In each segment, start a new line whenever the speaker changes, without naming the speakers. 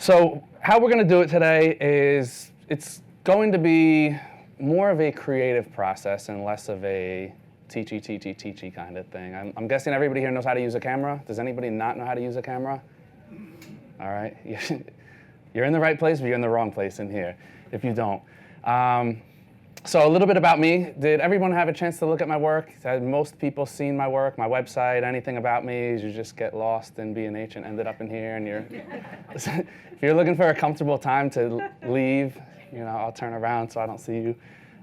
So how we're going to do it today is it's going to be more of a creative process and less of a teachy kind of thing. I'm guessing everybody here knows how to use a camera. Does anybody not know how to use a camera? All right. You're in the right place, but you're in the wrong place in here if you don't. So a little bit about me. Did everyone have a chance to look at my work? Had most people seen my work, my website, anything about me? You just get lost in B&H and ended up in here, and if you're looking for a comfortable time to leave, I'll turn around so I don't see you.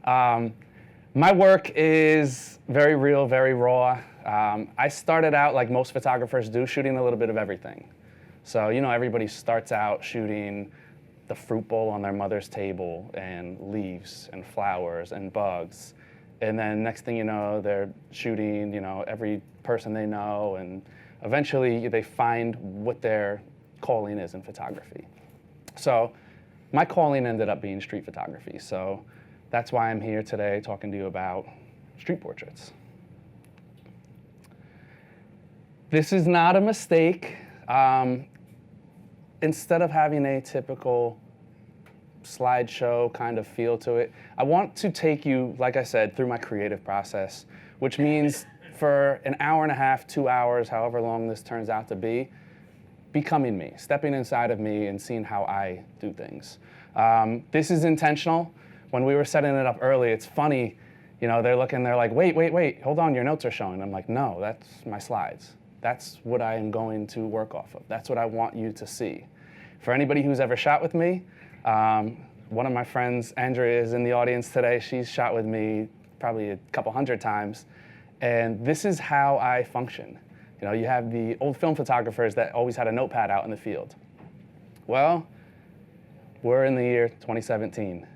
My work is very real, very raw. I started out like most photographers do, shooting a little bit of everything. So, everybody starts out shooting the fruit bowl on their mother's table and leaves and flowers and bugs. And then next thing you know, they're shooting, every person they know, and eventually they find what their calling is in photography. So my calling ended up being street photography. So that's why I'm here today talking to you about street portraits. This is not a mistake. Instead of having a typical slideshow kind of feel to it, I want to take you, like I said, through my creative process, which means for an hour and a half, 2 hours, however long this turns out to be, becoming me, stepping inside of me and seeing how I do things. This is intentional. When we were setting it up early, it's funny, they're looking, they're like, wait, hold on, your notes are showing. I'm like, no, that's my slides. That's what I am going to work off of. That's what I want you to see. For anybody who's ever shot with me, one of my friends, Andrea, is in the audience today. She's shot with me probably a couple hundred times. And this is how I function. You have the old film photographers that always had a notepad out in the field. Well, we're in the year 2017.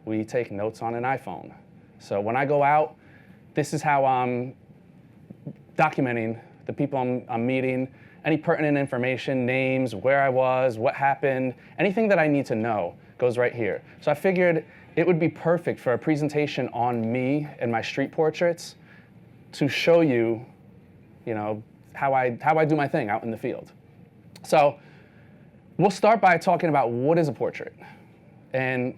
We take notes on an iPhone. So when I go out, this is how I'm documenting the people I'm meeting, any pertinent information, names, where I was, what happened, anything that I need to know goes right here. So I figured it would be perfect for a presentation on me and my street portraits to show you, how I do my thing out in the field. So we'll start by talking about what is a portrait. And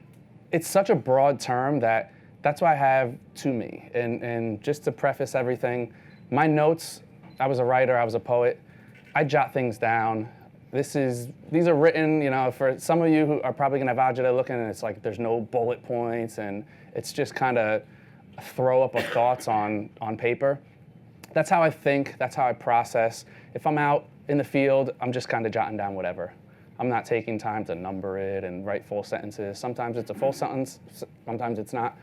it's such a broad term that's why I have to me. And just to preface everything, my notes, I was a writer, I was a poet. I jot things down. These are written, for some of you who are probably gonna have agita looking, and it's like there's no bullet points, and it's just kind of a throw up of thoughts on paper. That's how I think, that's how I process. If I'm out in the field, I'm just kind of jotting down whatever. I'm not taking time to number it and write full sentences. Sometimes it's a full sentence, sometimes it's not.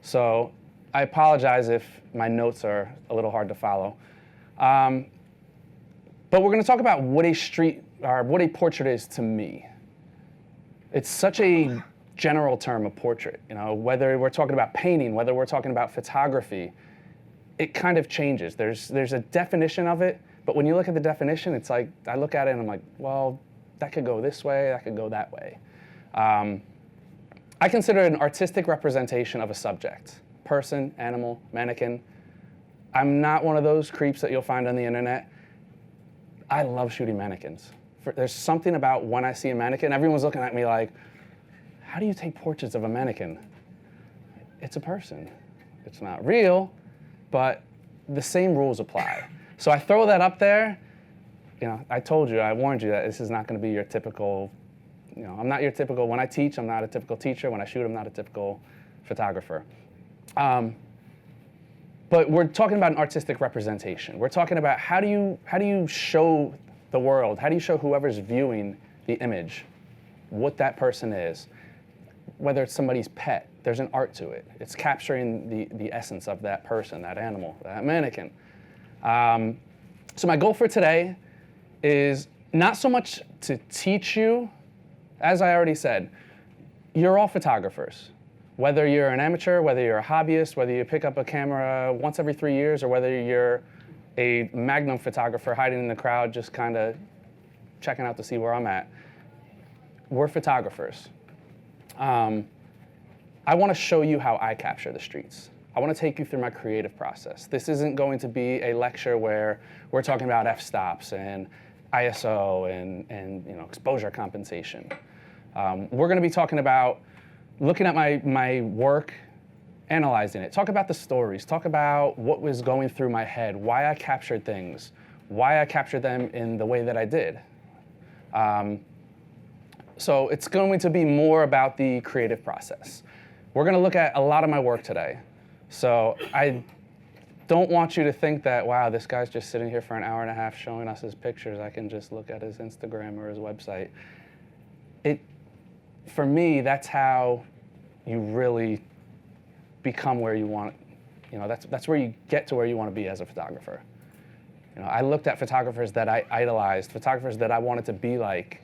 So I apologize if my notes are a little hard to follow. But we're going to talk about what a portrait is to me. It's such a general term, a portrait. Whether we're talking about painting, whether we're talking about photography, it kind of changes. There's a definition of it, but when you look at the definition, it's like I look at it and I'm like, well, that could go this way, that could go that way. I consider it an artistic representation of a subject, person, animal, mannequin. I'm not one of those creeps that you'll find on the internet. I love shooting mannequins. There's something about when I see a mannequin, everyone's looking at me like, how do you take portraits of a mannequin? It's a person. It's not real, but the same rules apply. So I throw that up there. I told you, I warned you that this is not going to be your typical, I'm not your typical, when I teach, I'm not a typical teacher. When I shoot, I'm not a typical photographer. But we're talking about an artistic representation. We're talking about how do you show the world, how do you show whoever's viewing the image what that person is, whether it's somebody's pet, there's an art to it. It's capturing the essence of that person, that animal, that mannequin. So my goal for today is not so much to teach you, as I already said, you're all photographers. Whether you're an amateur, whether you're a hobbyist, whether you pick up a camera once every 3 years, or whether you're a magnum photographer hiding in the crowd just kind of checking out to see where I'm at, we're photographers. I want to show you how I capture the streets. I want to take you through my creative process. This isn't going to be a lecture where we're talking about f-stops and ISO and exposure compensation. We're going to be talking about looking at my work, analyzing it. Talk about the stories. Talk about what was going through my head, why I captured things, why I captured them in the way that I did. So it's going to be more about the creative process. We're going to look at a lot of my work today. So I don't want you to think that, wow, this guy's just sitting here for an hour and a half showing us his pictures. I can just look at his Instagram or his website. For me, that's how you really become where you want. That's where you get to where you want to be as a photographer. I looked at photographers that I idolized, photographers that I wanted to be like,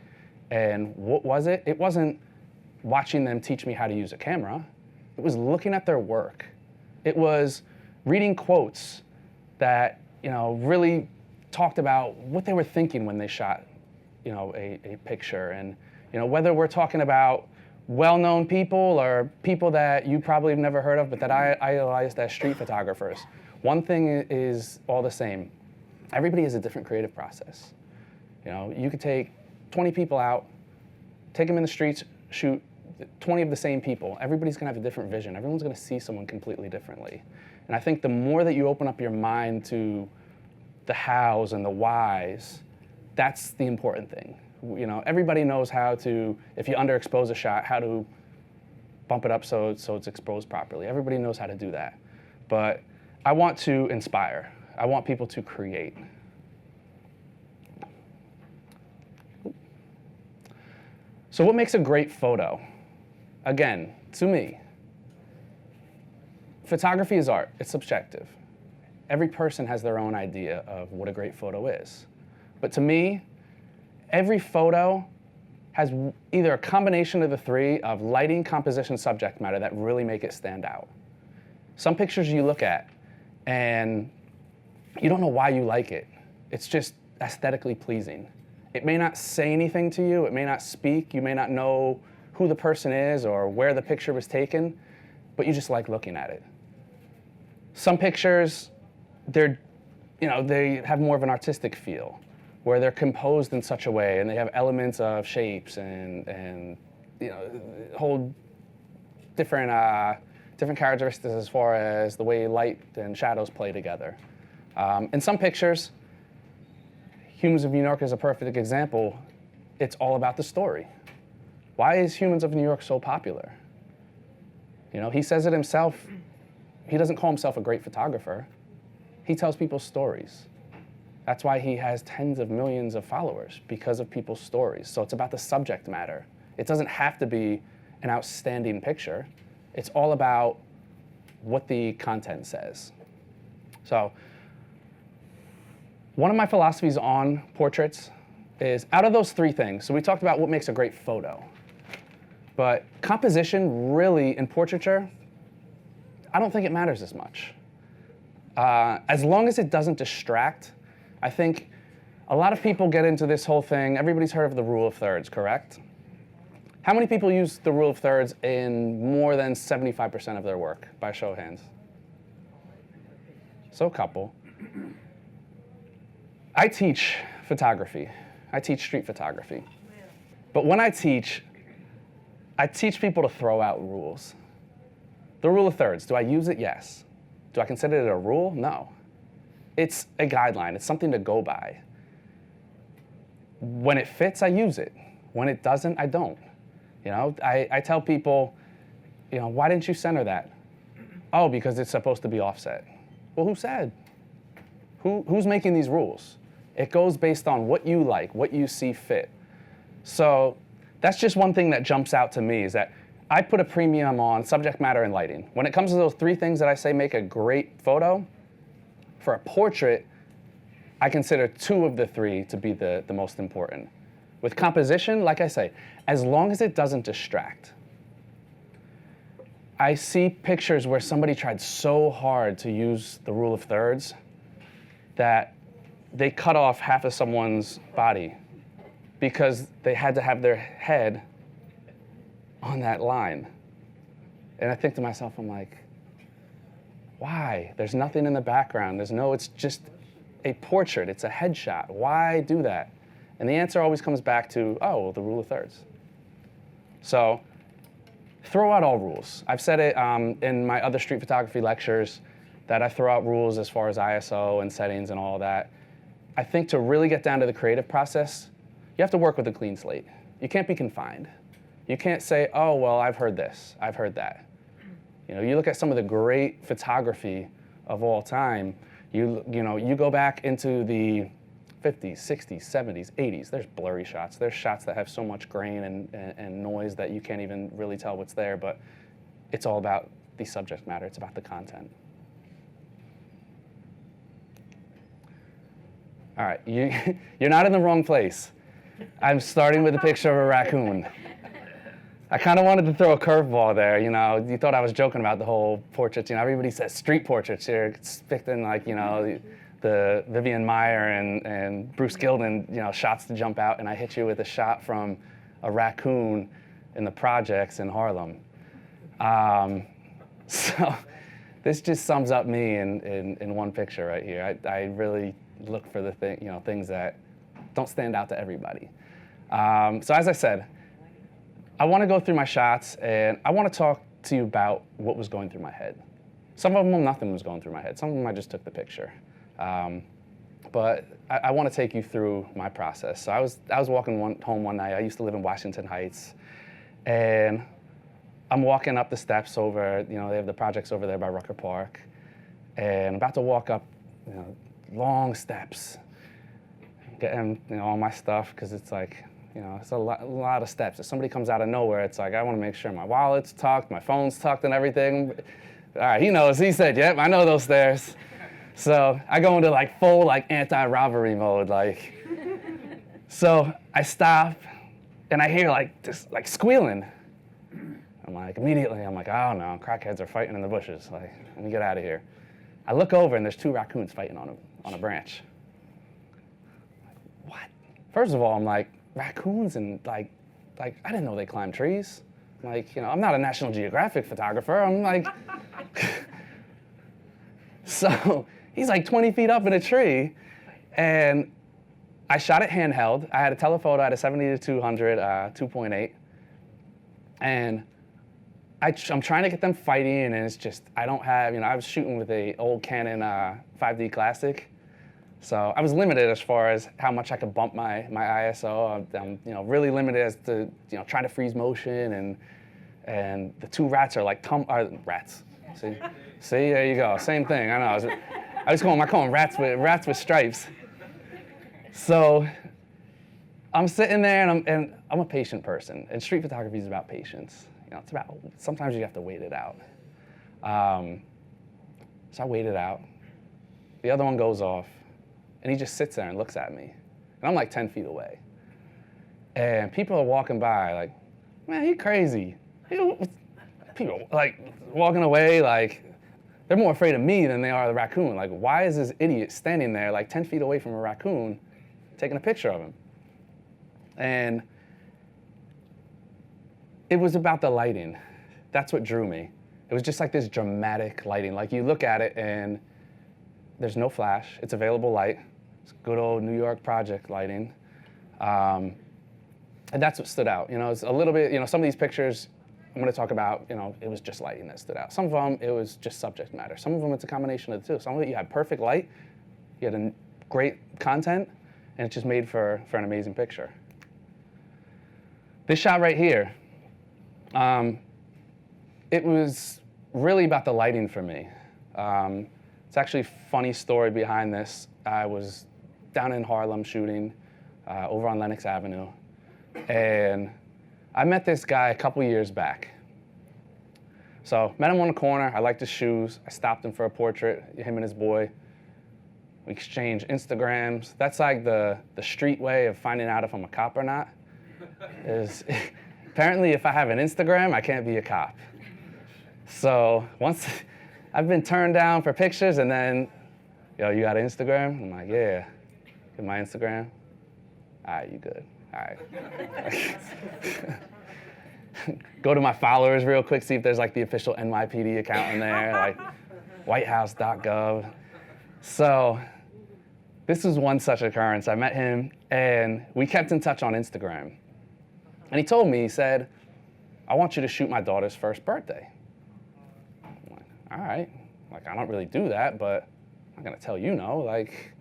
and what was it? It wasn't watching them teach me how to use a camera. It was looking at their work. It was reading quotes that really talked about what they were thinking when they shot a picture. And whether we're talking about well-known people or people that you probably have never heard of, but that I idolized as street photographers, one thing is all the same. Everybody has a different creative process. You could take 20 people out, take them in the streets, shoot 20 of the same people. Everybody's gonna have a different vision. Everyone's gonna see someone completely differently. And I think the more that you open up your mind to the hows and the whys, that's the important thing. Everybody knows how to, if you underexpose a shot, how to bump it up so it's exposed properly. Everybody knows how to do that. But I want to inspire. I want people to create. So what makes a great photo? Again, to me, photography is art. It's subjective. Every person has their own idea of what a great photo is. But to me, every photo has either a combination of the three of lighting, composition, subject matter that really make it stand out. Some pictures you look at and you don't know why you like it. It's just aesthetically pleasing. It may not say anything to you. It may not speak. You may not know who the person is or where the picture was taken, but you just like looking at it. Some pictures, they have more of an artistic feel, where they're composed in such a way and they have elements of shapes and hold different characteristics as far as the way light and shadows play together. In some pictures, Humans of New York is a perfect example. It's all about the story. Why is Humans of New York so popular? He says it himself. He doesn't call himself a great photographer. He tells people stories. That's why he has tens of millions of followers, because of people's stories. So it's about the subject matter. It doesn't have to be an outstanding picture. It's all about what the content says. So one of my philosophies on portraits is, out of those three things, so we talked about what makes a great photo, but composition really in portraiture, I don't think it matters as much. As long as it doesn't distract. I think a lot of people get into this whole thing. Everybody's heard of the rule of thirds, correct? How many people use the rule of thirds in more than 75% of their work, by show of hands? So a couple. I teach photography. I teach street photography. But when I teach people to throw out rules. The rule of thirds, do I use it? Yes. Do I consider it a rule? No. It's a guideline. It's something to go by. When it fits, I use it. When it doesn't, I don't. I tell people, why didn't you center that? Oh, because it's supposed to be offset. Well, who said? Who's making these rules? It goes based on what you like, what you see fit. So that's just one thing that jumps out to me, is that I put a premium on subject matter and lighting. When it comes to those three things that I say make a great photo, for a portrait, I consider two of the three to be the most important. With composition, like I say, as long as it doesn't distract. I see pictures where somebody tried so hard to use the rule of thirds that they cut off half of someone's body because they had to have their head on that line. And I think to myself, I'm like, why? There's nothing in the background. It's just a portrait. It's a headshot. Why do that? And the answer always comes back to, oh, well, the rule of thirds. So throw out all rules. I've said it in my other street photography lectures that I throw out rules as far as ISO and settings and all that. I think to really get down to the creative process, you have to work with a clean slate. You can't be confined. You can't say, oh, well, I've heard this, I've heard that. You know, you look at some of the great photography of all time, you go back into the 50s, 60s, 70s, 80s, there's blurry shots. There's shots that have so much grain and noise that you can't even really tell what's there, but it's all about the subject matter. It's about the content. All right, you're not in the wrong place. I'm starting with a picture of a raccoon. I kind of wanted to throw a curveball there, you know. You thought I was joking about the whole portraits. You know, everybody says street portraits here. It's expecting, like, you know, the Vivian Maier and Bruce Gilden, you know, shots to jump out, and I hit you with a shot from a raccoon in the projects in Harlem. So this just sums up me in one picture right here. I really look for the things that don't stand out to everybody. So as I said, I want to go through my shots, and I want to talk to you about what was going through my head. Some of them, nothing was going through my head. Some of them, I just took the picture. But I want to take you through my process. So I was walking home one night. I used to live in Washington Heights, and I'm walking up the steps over, you know, they have the projects over there by Rucker Park, and I'm about to walk up, you know, long steps, getting, you know, all my stuff, because it's like, you know, it's a lot of steps. If somebody comes out of nowhere, it's like, I want to make sure my wallet's tucked, my phone's tucked and everything. All right, he knows. He said, yep, I know those stairs. So I go into like full like anti-robbery mode, like. So I stop, and I hear like this like squealing. I'm like, immediately, I'm like, oh no, crackheads are fighting in the bushes. Like, let me get out of here. I look over, and there's two raccoons fighting on a branch. What? First of all, I'm like, raccoons and like I didn't know they climbed trees. Like, you know, I'm not a National Geographic photographer. I'm like, so he's like 20 feet up in a tree, and I shot it handheld. I had a telephoto at a 70-200, 2.8, and I'm trying to get them fighting, and it's just, I don't have, you know, I was shooting with a old Canon 5D Classic. So I was limited as far as how much I could bump my ISO. I'm you know, really limited as to, you know, trying to freeze motion, and the two rats are like rats. See, there you go. Same thing. I know. I call them rats with stripes. So I'm sitting there, and I'm a patient person, and street photography is about patience. You know, it's about, sometimes you have to wait it out. So I wait it out. The other one goes off. And he just sits there and looks at me. And I'm like 10 feet away. And people are walking by like, man, he crazy. People like walking away like, they're more afraid of me than they are of the raccoon. Like, why is this idiot standing there like 10 feet away from a raccoon taking a picture of him? And it was about the lighting. That's what drew me. It was just like this dramatic lighting. Like, you look at it and there's no flash. It's available light. It's good old New York project lighting. And that's what stood out. You know, it's a little bit, you know, some of these pictures I'm going to talk about, you know, it was just lighting that stood out. Some of them, it was just subject matter. Some of them, it's a combination of the two. Some of it, you had perfect light, you had a great content, and it just made for an amazing picture. This shot right here, it was really about the lighting for me. It's actually a funny story behind this. I was down in Harlem shooting over on Lenox Avenue, and I met this guy a couple years back. So met him on the corner. I liked his shoes. I stopped him for a portrait, him and his boy. We exchanged Instagrams. That's like the street way of finding out if I'm a cop or not. Is apparently if I have an Instagram, I can't be a cop. So once I've been turned down for pictures, and then, yo, you got an Instagram? I'm like, yeah. Get my Instagram? All right, you good. All right. Go to my followers real quick, see if there's like the official NYPD account in there, like whitehouse.gov. So this was one such occurrence. I met him, and we kept in touch on Instagram. And he told me, he said, I want you to shoot my daughter's first birthday. I'm like, all right. Like, I don't really do that, but I'm not going to tell you no. Like,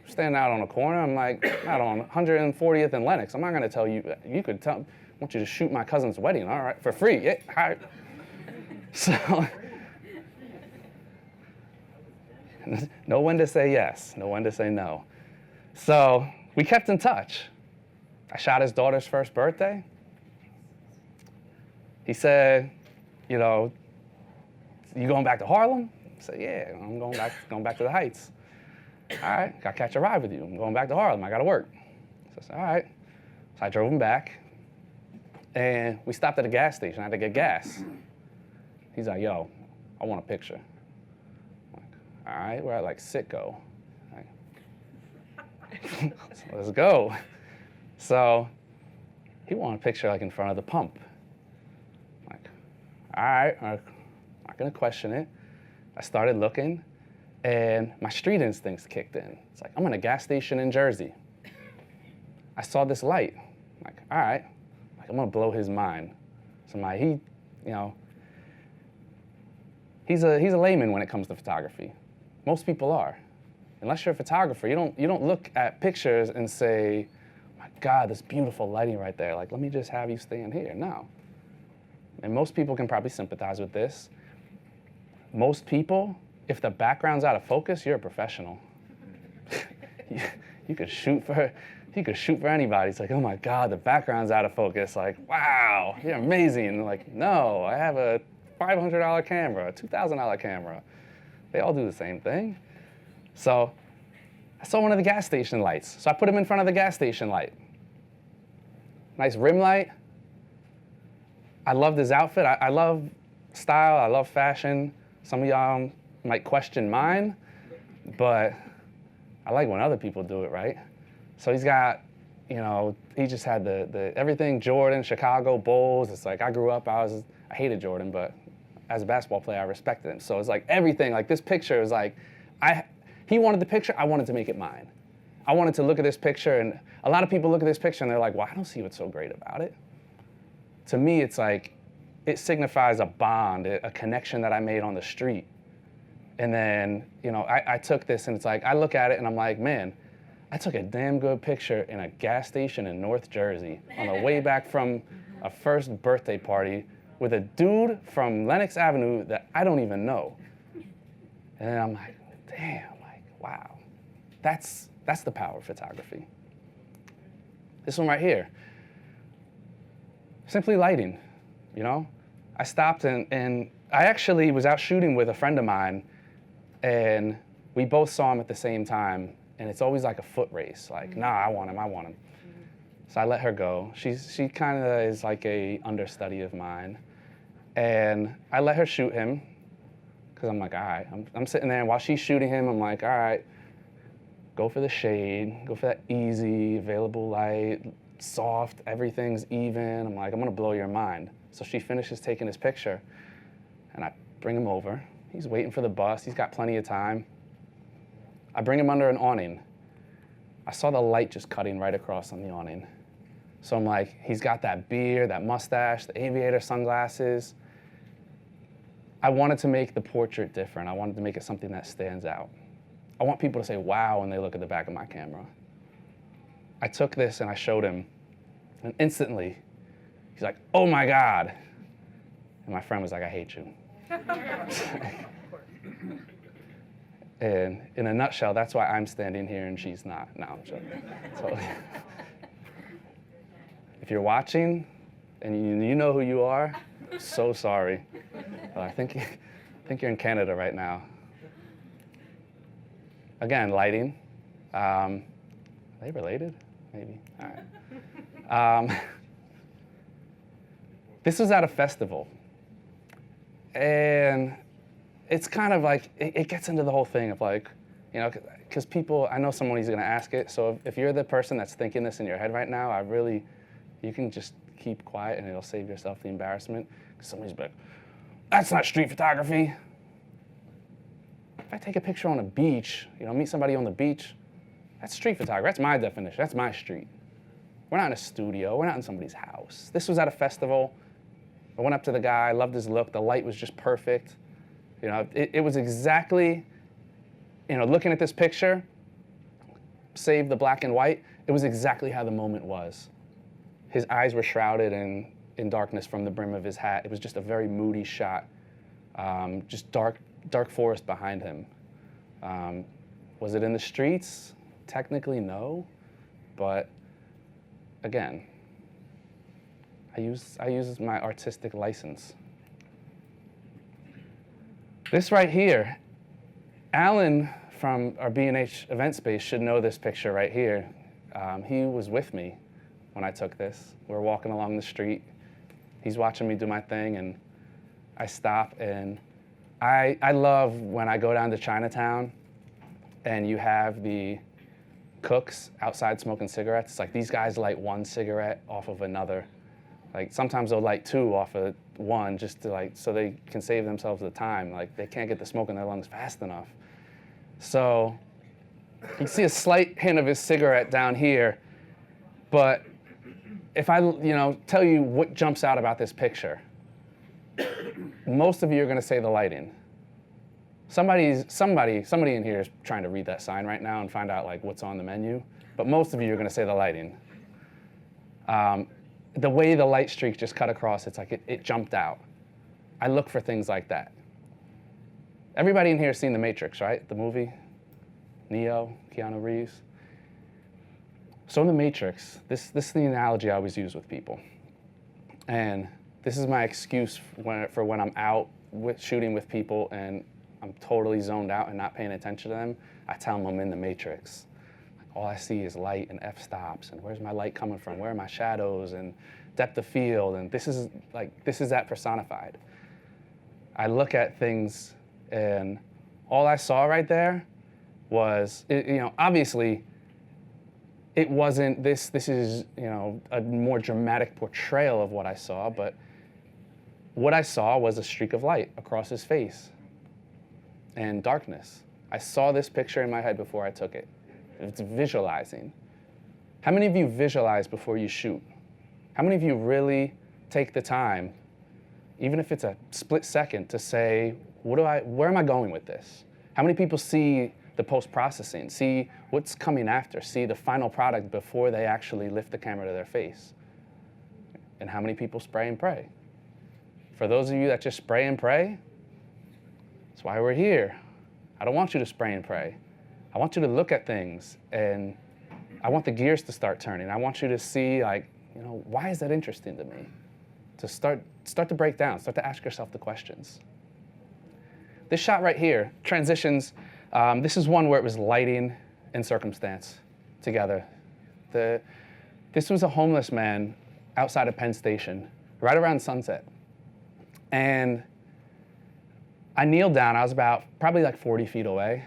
I'm standing out on a corner. I'm like, out on 140th and Lenox. I'm not going to tell you. You could tell, I want you to shoot my cousin's wedding, all right, for free. Yeah, all right. So, know when to say yes, know when to say no. So we kept in touch. I shot his daughter's first birthday. He said, you know, you going back to Harlem? I said, yeah, I'm going back to the Heights. All right, got to catch a ride with you. I'm going back to Harlem. I got to work. So I said, all right. So I drove him back, and we stopped at a gas station. I had to get gas. He's like, yo, I want a picture. I'm like, all right, we're at like Sitco. So let's go. So he wanted a picture like in front of the pump. I'm like, all right, I'm not gonna question it. I started looking, and my street instincts kicked in. It's like, I'm in a gas station in Jersey. I saw this light. I'm like, all right, like, I'm gonna blow his mind. So he's a layman when it comes to photography. Most people are. Unless you're a photographer, you don't look at pictures and say, oh my God, this beautiful lighting right there. Like, let me just have you stand here. No. And most people can probably sympathize with this. Most people, if the background's out of focus, you're a professional. you could shoot for anybody. It's like, oh my God, the background's out of focus. Like, wow, you're amazing. And like, no, I have a $500 camera, a $2,000 camera. They all do the same thing. So I saw one of the gas station lights. So I put him in front of the gas station light. Nice rim light. I loved his outfit. I love style. I love fashion. Some of y'all might question mine, but I like when other people do it, right? So he's got, he just had the everything Jordan, Chicago Bulls. It's like I grew up, I hated Jordan, but as a basketball player, I respected him. So it's like everything, like this picture is like, he wanted the picture, I wanted to make it mine. I wanted to look at this picture, and a lot of people look at this picture and they're like, well, I don't see what's so great about it. To me, it's like, it signifies a bond, a connection that I made on the street. And then, I took this and it's like, I look at it and I'm like, man, I took a damn good picture in a gas station in North Jersey on the way back from a first birthday party with a dude from Lenox Avenue that I don't even know. And then I'm like, damn, like, wow. That's the power of photography. This one right here, simply lighting, I stopped and I actually was out shooting with a friend of mine, and we both saw him at the same time, and it's always like a foot race, like, nah, I want him. So I let her go. She kind of is like a understudy of mine, and I let her shoot him, because I'm like, all right, I'm sitting there, and while she's shooting him, I'm like, all right, go for the shade, go for that easy, available light, soft, everything's even. I'm like, I'm gonna blow your mind. So she finishes taking his picture, and I bring him over. He's waiting for the bus, he's got plenty of time. I bring him under an awning. I saw the light just cutting right across on the awning. So I'm like, he's got that beard, that mustache, the aviator sunglasses. I wanted to make the portrait different. I wanted to make it something that stands out. I want people to say, wow, when they look at the back of my camera. I took this and I showed him, and instantly, he's like, oh my God. And my friend was like, I hate you. And in a nutshell, that's why I'm standing here and she's not. No, I'm joking. So, if you're watching and you know who you are, I'm so sorry. I think you're in Canada right now. Again, lighting. Are they related? Maybe. All right. This was at a festival. And it's kind of like, it gets into the whole thing of like, because people, I know someone who's going to ask it. So if you're the person that's thinking this in your head right now, you can just keep quiet and it'll save yourself the embarrassment. Because somebody's like, that's not street photography. If I take a picture on a beach, meet somebody on the beach, That's street photography. That's my definition. That's my street. We're not in a studio. We're not in somebody's house. This was at a festival. I went up to the guy. I loved his look. The light was just perfect. You know, it was exactly, you know, looking at this picture, save the black and white, it was exactly how the moment was. His eyes were shrouded in darkness from the brim of his hat. It was just a very moody shot. Just dark forest behind him. Was it in the streets? Technically, no. But again, I use my artistic license. This right here, Alan from our B&H event space should know this picture right here. He was with me when I took this. We're walking along the street. He's watching me do my thing, and I stop, and I love when I go down to Chinatown and you have the cooks outside smoking cigarettes. It's like these guys light one cigarette off of another. Like sometimes they'll light two off of one just to like, so they can save themselves the time. Like they can't get the smoke in their lungs fast enough. So you can see a slight hint of his cigarette down here, but if I, tell you what jumps out about this picture, most of you are going to say the lighting. Somebody in here is trying to read that sign right now and find out like what's on the menu, but most of you are going to say the lighting. The way the light streak just cut across, it's like it jumped out. I look for things like that. Everybody in here has seen The Matrix, right? The movie, Neo, Keanu Reeves. So in The Matrix, this is the analogy I always use with people. And this is my excuse for when I'm out shooting with people and I'm totally zoned out and not paying attention to them. I tell them I'm in The Matrix. All I see is light and f-stops and where's my light coming from? Where are my shadows and depth of field? And this is that personified. I look at things and all I saw right there was, obviously it wasn't this is, a more dramatic portrayal of what I saw, but what I saw was a streak of light across his face and darkness. I saw this picture in my head before I took it. It's visualizing. How many of you visualize before you shoot? How many of you really take the time, even if it's a split second, to say, where am I going with this? How many people see the post-processing, see what's coming after, see the final product before they actually lift the camera to their face? And how many people spray and pray? For those of you that just spray and pray, that's why we're here. I don't want you to spray and pray. I want you to look at things, and I want the gears to start turning. I want you to see, why is that interesting to me? To start to break down, start to ask yourself the questions. This shot right here transitions. This is one where it was lighting and circumstance together. This was a homeless man outside of Penn Station, right around sunset. And I kneeled down. I was about probably like 40 feet away.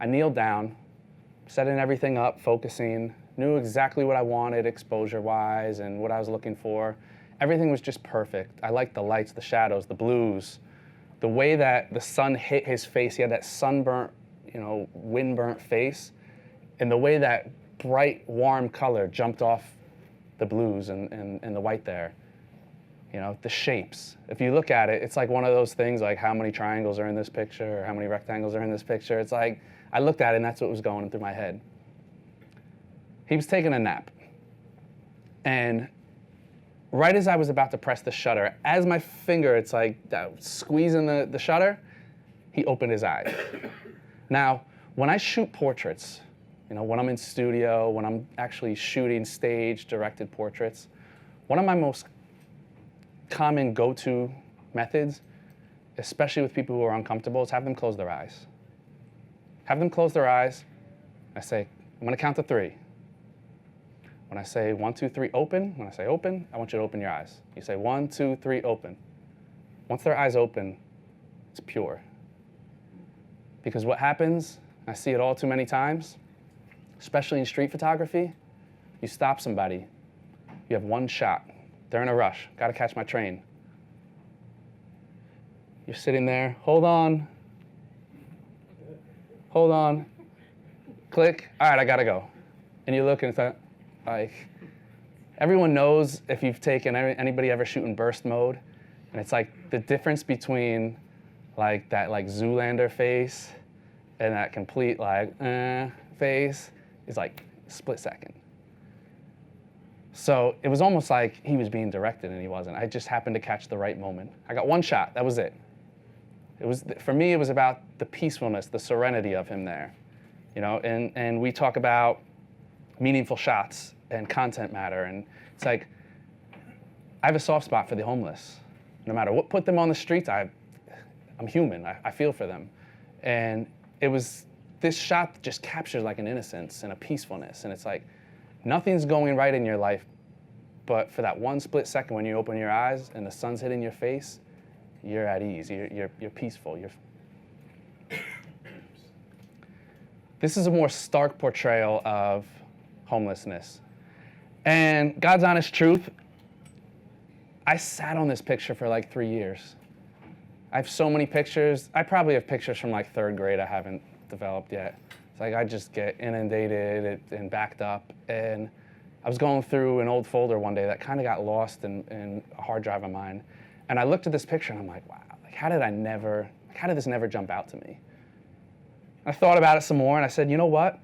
I kneeled down, setting everything up, focusing, knew exactly what I wanted exposure-wise and what I was looking for. Everything was just perfect. I liked the lights, the shadows, the blues, the way that the sun hit his face. He had that sunburnt, wind-burnt face, and the way that bright, warm color jumped off the blues and the white there. The shapes. If you look at it, it's like one of those things like how many triangles are in this picture or how many rectangles are in this picture. It's like, I looked at it and that's what was going through my head. He was taking a nap. And right as I was about to press the shutter, as my finger, it's like squeezing the shutter, he opened his eyes. Now, when I shoot portraits, when I'm in studio, when I'm actually shooting stage directed portraits, one of my most common go-to methods, especially with people who are uncomfortable, is have them close their eyes. Have them close their eyes. I say, I'm going to count to 3. When I say 1, 2, 3, open, when I say open, I want you to open your eyes. You say 1, 2, 3, open. Once their eyes open, it's pure. Because what happens, I see it all too many times, especially in street photography, you stop somebody, you have one shot. They're in a rush. Got to catch my train. You're sitting there. Hold on. click, all right, I gotta go. And you look and it's like, everyone knows if you've taken, anybody ever shoot in burst mode, and it's like the difference between like that like Zoolander face and that complete like face is like a split second. So it was almost like he was being directed and he wasn't. I just happened to catch the right moment. I got one shot, that was it. It was, for me, it was about the peacefulness, the serenity of him there. You know, and we talk about meaningful shots and content matter, and it's like, I have a soft spot for the homeless. No matter what put them on the streets, I'm human, I feel for them. And it was, this shot just captures like an innocence and a peacefulness, and it's like, nothing's going right in your life, but for that one split second when you open your eyes and the sun's hitting your face, you're at ease, you're peaceful. This is a more stark portrayal of homelessness. And God's honest truth, I sat on this picture for like 3 years. I have so many pictures. I probably have pictures from like 3rd grade I haven't developed yet. It's like I just get inundated and backed up. And I was going through an old folder one day that kind of got lost in a hard drive of mine. And I looked at this picture and I'm like, wow, like how did this never jump out to me? I thought about it some more and I said, you know what?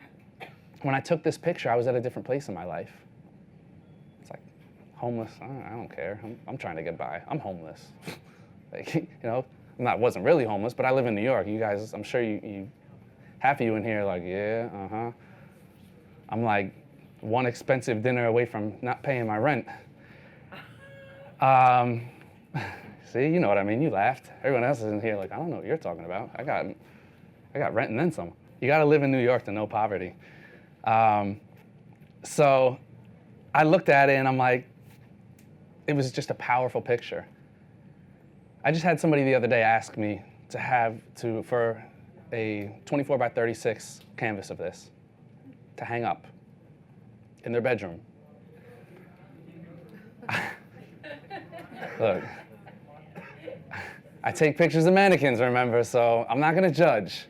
When I took this picture, I was at a different place in my life. It's like, homeless, I don't care. I'm trying to get by. I'm homeless. Like, you know, wasn't really homeless, but I live in New York. You guys, I'm sure half of you in here are like, yeah, I'm like one expensive dinner away from not paying my rent. See, you know what I mean, you laughed. Everyone else is in here like, I don't know what you're talking about. I got rent and then some. You gotta live in New York to know poverty. So I looked at it and I'm like, it was just a powerful picture. I just had somebody the other day ask me for a 24 by 36 canvas of this to hang up in their bedroom. Look, I take pictures of mannequins, remember, so I'm not gonna judge.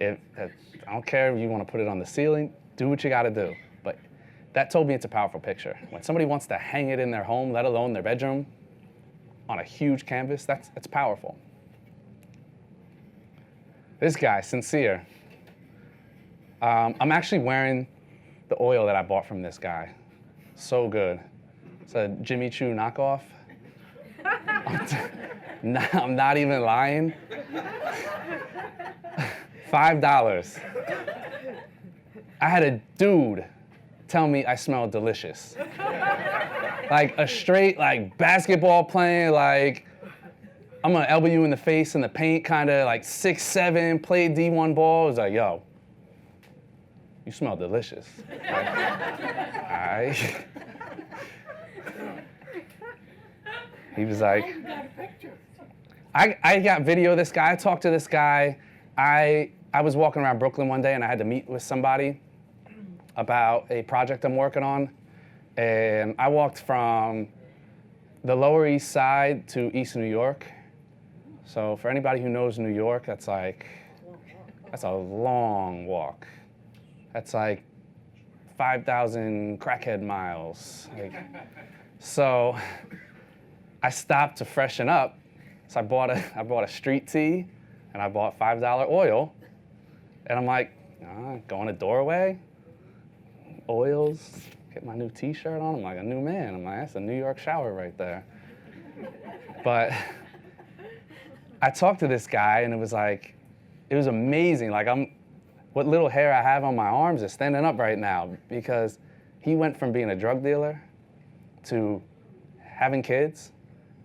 I don't care if you wanna put it on the ceiling, do what you gotta do. But that told me it's a powerful picture. When somebody wants to hang it in their home, let alone their bedroom, on a huge canvas, it's powerful. This guy, Sincere. I'm actually wearing the oil that I bought from this guy. So good. It's a Jimmy Choo knockoff. I'm not even lying. $5. I had a dude tell me I smelled delicious. Like a straight, like basketball playing, like I'm gonna elbow you in the face in the paint, kind of like 6'7", played D1 ball. It was like, yo, you smell delicious. Like, all right. He was like, I got video of this guy. I talked to this guy. I was walking around Brooklyn one day and I had to meet with somebody about a project I'm working on. And I walked from the Lower East Side to East New York. So for anybody who knows New York, that's a long walk. That's like 5,000 crackhead miles. So I stopped to freshen up. So I bought a street tee and I bought $5 oil. And I'm like, going a doorway, oils, get my new t-shirt on. I'm like a new man. I'm like, that's a New York shower right there. But I talked to this guy and it was amazing. Like what little hair I have on my arms is standing up right now because he went from being a drug dealer to having kids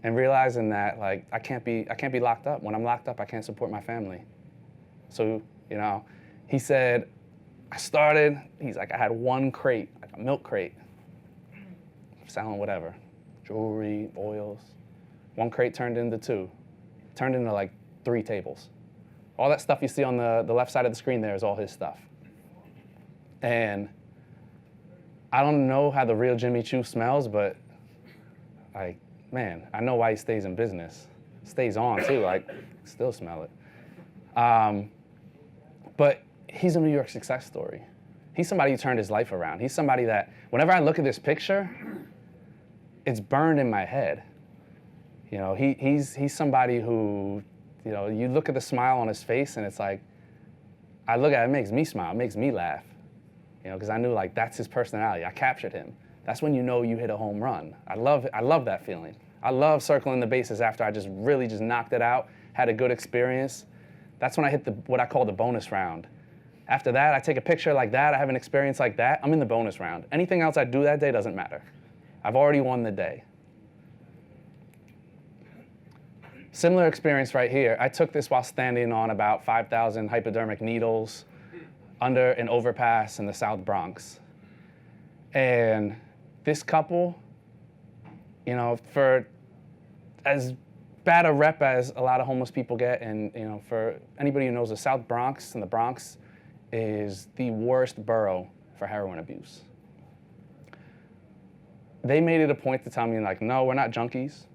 and realizing that like I can't be locked up. When I'm locked up, I can't support my family. So, you know, he said, he's like, I had one crate, like a milk crate, selling whatever, jewelry, oils. One crate turned into 2, turned into like 3 tables. All that stuff you see on the left side of the screen there is all his stuff. And I don't know how the real Jimmy Choo smells, but like, man, I know why he stays in business. Stays on too, like, still smell it. But he's a New York success story. He's somebody who turned his life around. He's somebody that, whenever I look at this picture, it's burned in my head. You know, he's somebody who, you know, you look at the smile on his face and it's like, I look at it, it makes me smile, it makes me laugh. You know, because I knew like that's his personality. I captured him. That's when you know you hit a home run. I love that feeling. I love circling the bases after I just really just knocked it out, had a good experience. That's when I hit what I call the bonus round. After that, I take a picture like that, I have an experience like that, I'm in the bonus round. Anything else I do that day doesn't matter. I've already won the day. Similar experience right here. I took this while standing on about 5,000 hypodermic needles under an overpass in the South Bronx. And this couple, you know, for as bad a rep as a lot of homeless people get, and you know, for anybody who knows, the South Bronx and the Bronx is the worst borough for heroin abuse. They made it a point to tell me like, no, we're not junkies.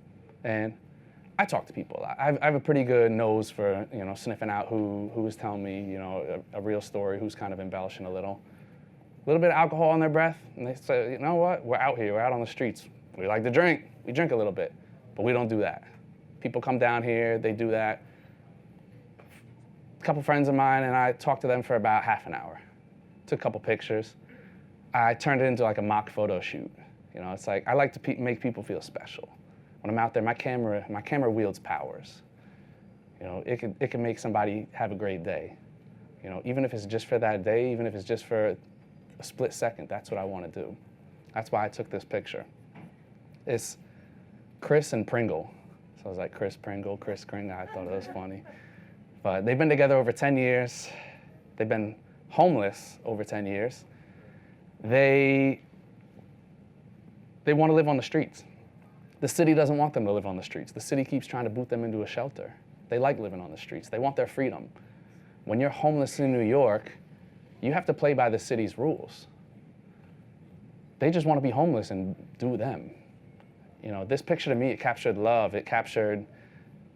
And I talk to people a lot. I have a pretty good nose for, you know, sniffing out who is telling me, you know, a real story, who's kind of embellishing a little. A little bit of alcohol in their breath, and they say, you know what, we're out here, we're out on the streets. We like to drink, we drink a little bit, but we don't do that. People come down here, they do that. A couple friends of mine and I talked to them for about half an hour. Took a couple pictures. I turned it into like a mock photo shoot. You know, it's like, I like to make people feel special. When I'm out there, my camera wields powers. You know, it can make somebody have a great day. You know, even if it's just for that day, even if it's just for a split second, that's what I want to do. That's why I took this picture. It's Chris and Pringle. So I was like, Chris Pringle, Chris Kringle. I thought it was funny. But they've been together over 10 years. They've been homeless over 10 years. They want to live on the streets. The city doesn't want them to live on the streets. The city keeps trying to boot them into a shelter. They like living on the streets. They want their freedom. When you're homeless in New York, you have to play by the city's rules. They just want to be homeless and do them. You know, this picture to me, it captured love. It captured,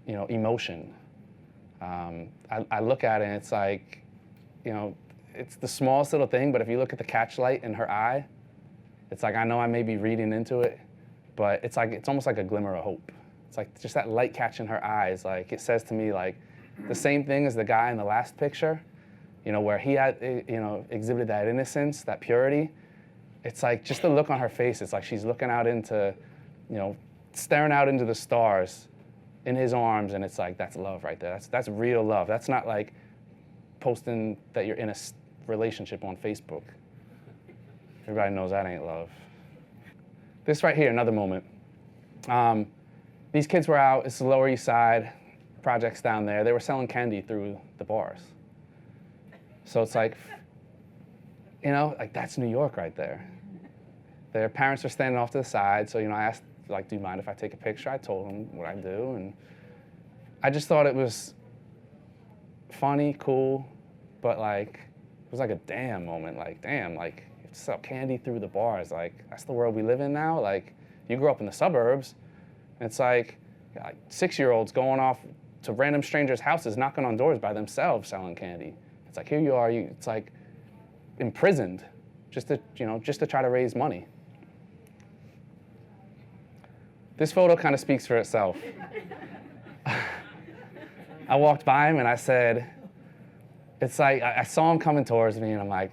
you know, emotion. I look at it and it's like, you know, it's the smallest little thing, but if you look at the catchlight in her eye, it's like, I know I may be reading into it, but it's like, it's almost like a glimmer of hope. It's like just that light catch in her eyes. Like it says to me like the same thing as the guy in the last picture, you know, where he had, you know, exhibited that innocence, that purity. It's like just the look on her face. It's like she's looking out into, you know, staring out into the stars in his arms, and it's like, that's love right there. That's real love. That's not like posting that you're in a relationship on Facebook. Everybody knows that ain't love. This right here, another moment. These kids were out, it's the Lower East Side, projects down there. They were selling candy through the bars. So it's like, you know, like that's New York right there. Their parents are standing off to the side, so, you know, I asked, like, do you mind if I take a picture? I told them what I do, and I just thought it was funny, cool, but like, it was like a damn moment, like, damn, like, you sell candy through the bars, like, that's the world we live in now. Like, you grew up in the suburbs, and it's like 6-year-olds going off to random strangers' houses, knocking on doors by themselves, selling candy. It's like, here you are, it's like imprisoned, just to, you know, just to try to raise money. This photo kind of speaks for itself. I walked by him and I said, it's like, I saw him coming towards me and I'm like,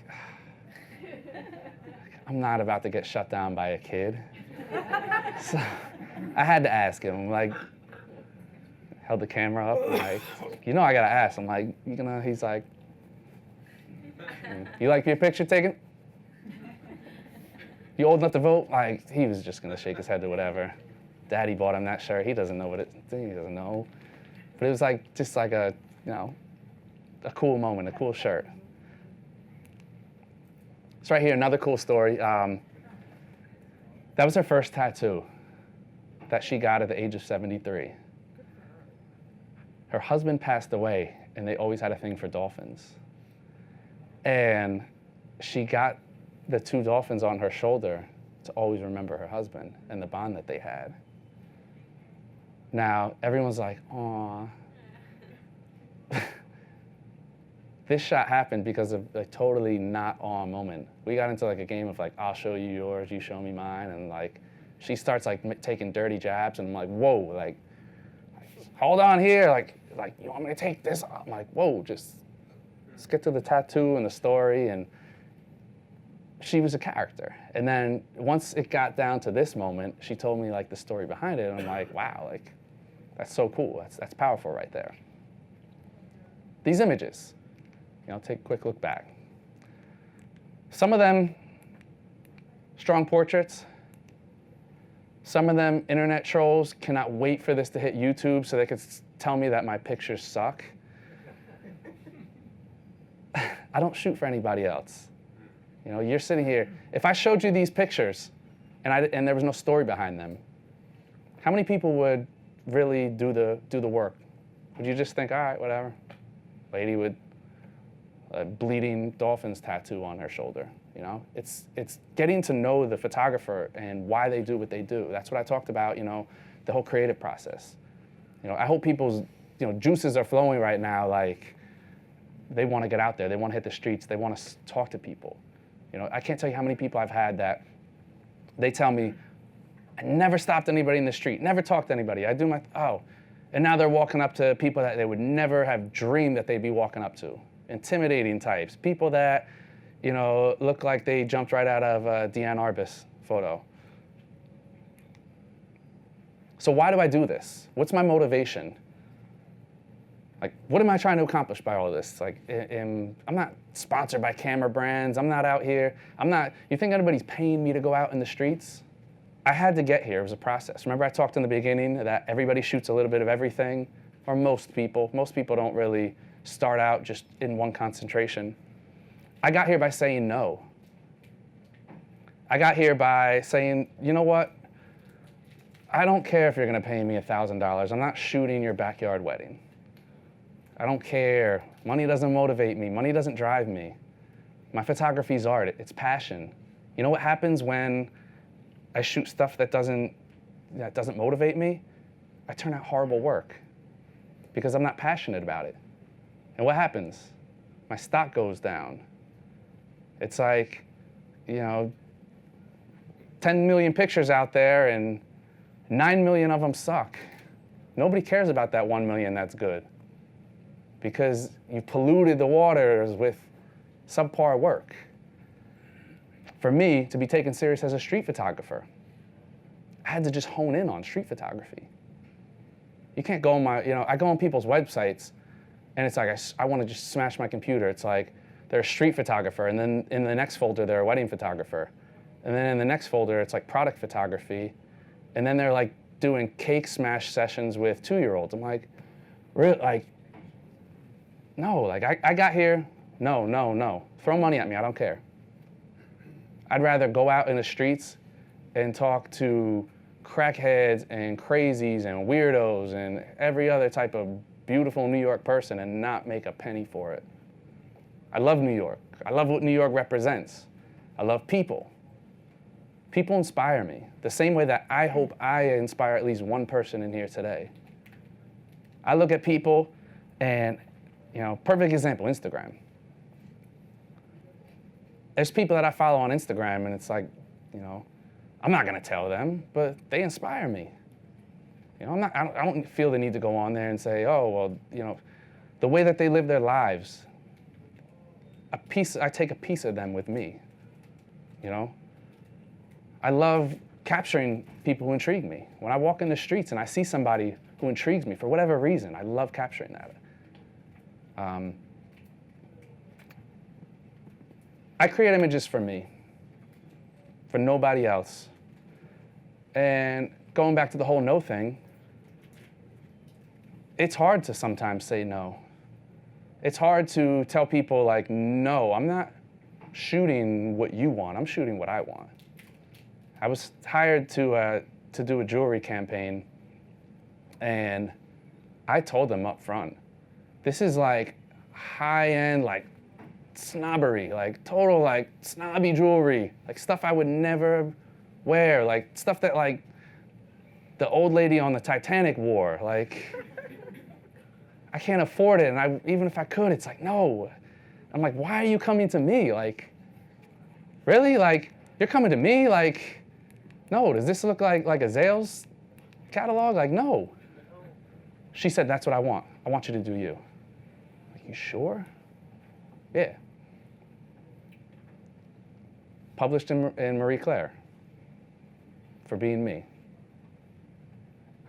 I'm not about to get shut down by a kid. So I had to ask him, like, held the camera up, and like, you know I gotta ask. I'm like, you gonna, he's like, you like your picture taken? You old enough to vote? Like, he was just gonna shake his head or whatever. Daddy bought him that shirt. He doesn't know what he doesn't know. But it was like, just like a, you know, a cool moment, a cool shirt. It's right here, another cool story. That was her first tattoo that she got at the age of 73. Her husband passed away, and they always had a thing for dolphins. And she got the 2 dolphins on her shoulder to always remember her husband and the bond that they had. Now, everyone's like, aw. this shot happened because of a totally not on moment. We got into like a game of like, I'll show you yours, you show me mine, and like, she starts like taking dirty jabs, and I'm like, whoa, like, hold on here, like you want me to take this? I'm like, whoa, just let's get to the tattoo and the story. And she was a character. And then once it got down to this moment, she told me like the story behind it, and I'm like, wow, like that's so cool. That's powerful right there. These images, you know, take a quick look back. Some of them strong portraits. Some of them internet trolls cannot wait for this to hit YouTube so they could tell me that my pictures suck. I don't shoot for anybody else. You know, you're sitting here. If I showed you these pictures and there was no story behind them, how many people would really do the work? Would you just think, all right, whatever? Lady with a bleeding dolphins tattoo on her shoulder. You know, it's getting to know the photographer and why they do what they do. That's what I talked about, you know, the whole creative process. You know, I hope people's, you know, juices are flowing right now. Like, they want to get out there. They want to hit the streets. They want to talk to people. You know, I can't tell you how many people I've had that they tell me, I never stopped anybody in the street, never talked to anybody. I do my, and now they're walking up to people that they would never have dreamed that they'd be walking up to. Intimidating types, people that, you know, look like they jumped right out of a Deanne Arbus photo. So why do I do this? What's my motivation? Like, what am I trying to accomplish by all of this? Like, I'm not sponsored by camera brands. I'm not out here. You think anybody's paying me to go out in the streets? I had to get here. It was a process. Remember I talked in the beginning that everybody shoots a little bit of everything, or most people. Most people don't really start out just in one concentration. I got here by saying no. I got here by saying, you know what? I don't care if you're going to pay me $1,000. I'm not shooting your backyard wedding. I don't care. Money doesn't motivate me. Money doesn't drive me. My photography's art. It's passion. You know what happens when I shoot stuff that doesn't motivate me? I turn out horrible work because I'm not passionate about it. And what happens? My stock goes down. It's like, you know, 10 million pictures out there and 9 million of them suck. Nobody cares about that 1 million that's good because you polluted the waters with subpar work. For me, to be taken serious as a street photographer, I had to just hone in on street photography. You can't go on I go on people's websites and it's like, I want to just smash my computer. It's like, they're a street photographer, and then in the next folder, they're a wedding photographer. And then in the next folder, it's like product photography. And then they're like doing cake smash sessions with 2-year-olds. I'm like, really? Like, no, like I got here, no. Throw money at me, I don't care. I'd rather go out in the streets and talk to crackheads and crazies and weirdos and every other type of beautiful New York person and not make a penny for it. I love New York. I love what New York represents. I love people. People inspire me the same way that I hope I inspire at least one person in here today. I look at people and, you know, perfect example, Instagram. There's people that I follow on Instagram and it's like, you know, I'm not gonna tell them, but they inspire me. You know, I don't feel the need to go on there and say, oh, well, you know, the way that they live their lives, I take a piece of them with me, you know? I love capturing people who intrigue me. When I walk in the streets and I see somebody who intrigues me for whatever reason, I love capturing that. I create images for me, for nobody else. And going back to the whole no thing, it's hard to sometimes say no. It's hard to tell people like, no, I'm not shooting what you want, I'm shooting what I want. I was hired to do a jewelry campaign, and I told them up front, this is like high-end, like snobbery, like total like snobby jewelry, like stuff I would never wear, like stuff that like the old lady on the Titanic wore. Like, I can't afford it, and even if I could, it's like, no. I'm like, why are you coming to me? Like, really? Like, you're coming to me? Like, no, does this look like a Zales catalog? Like, no. She said, that's what I want. I want you to do you. Like, you sure? Yeah. Published in Marie Claire for being me.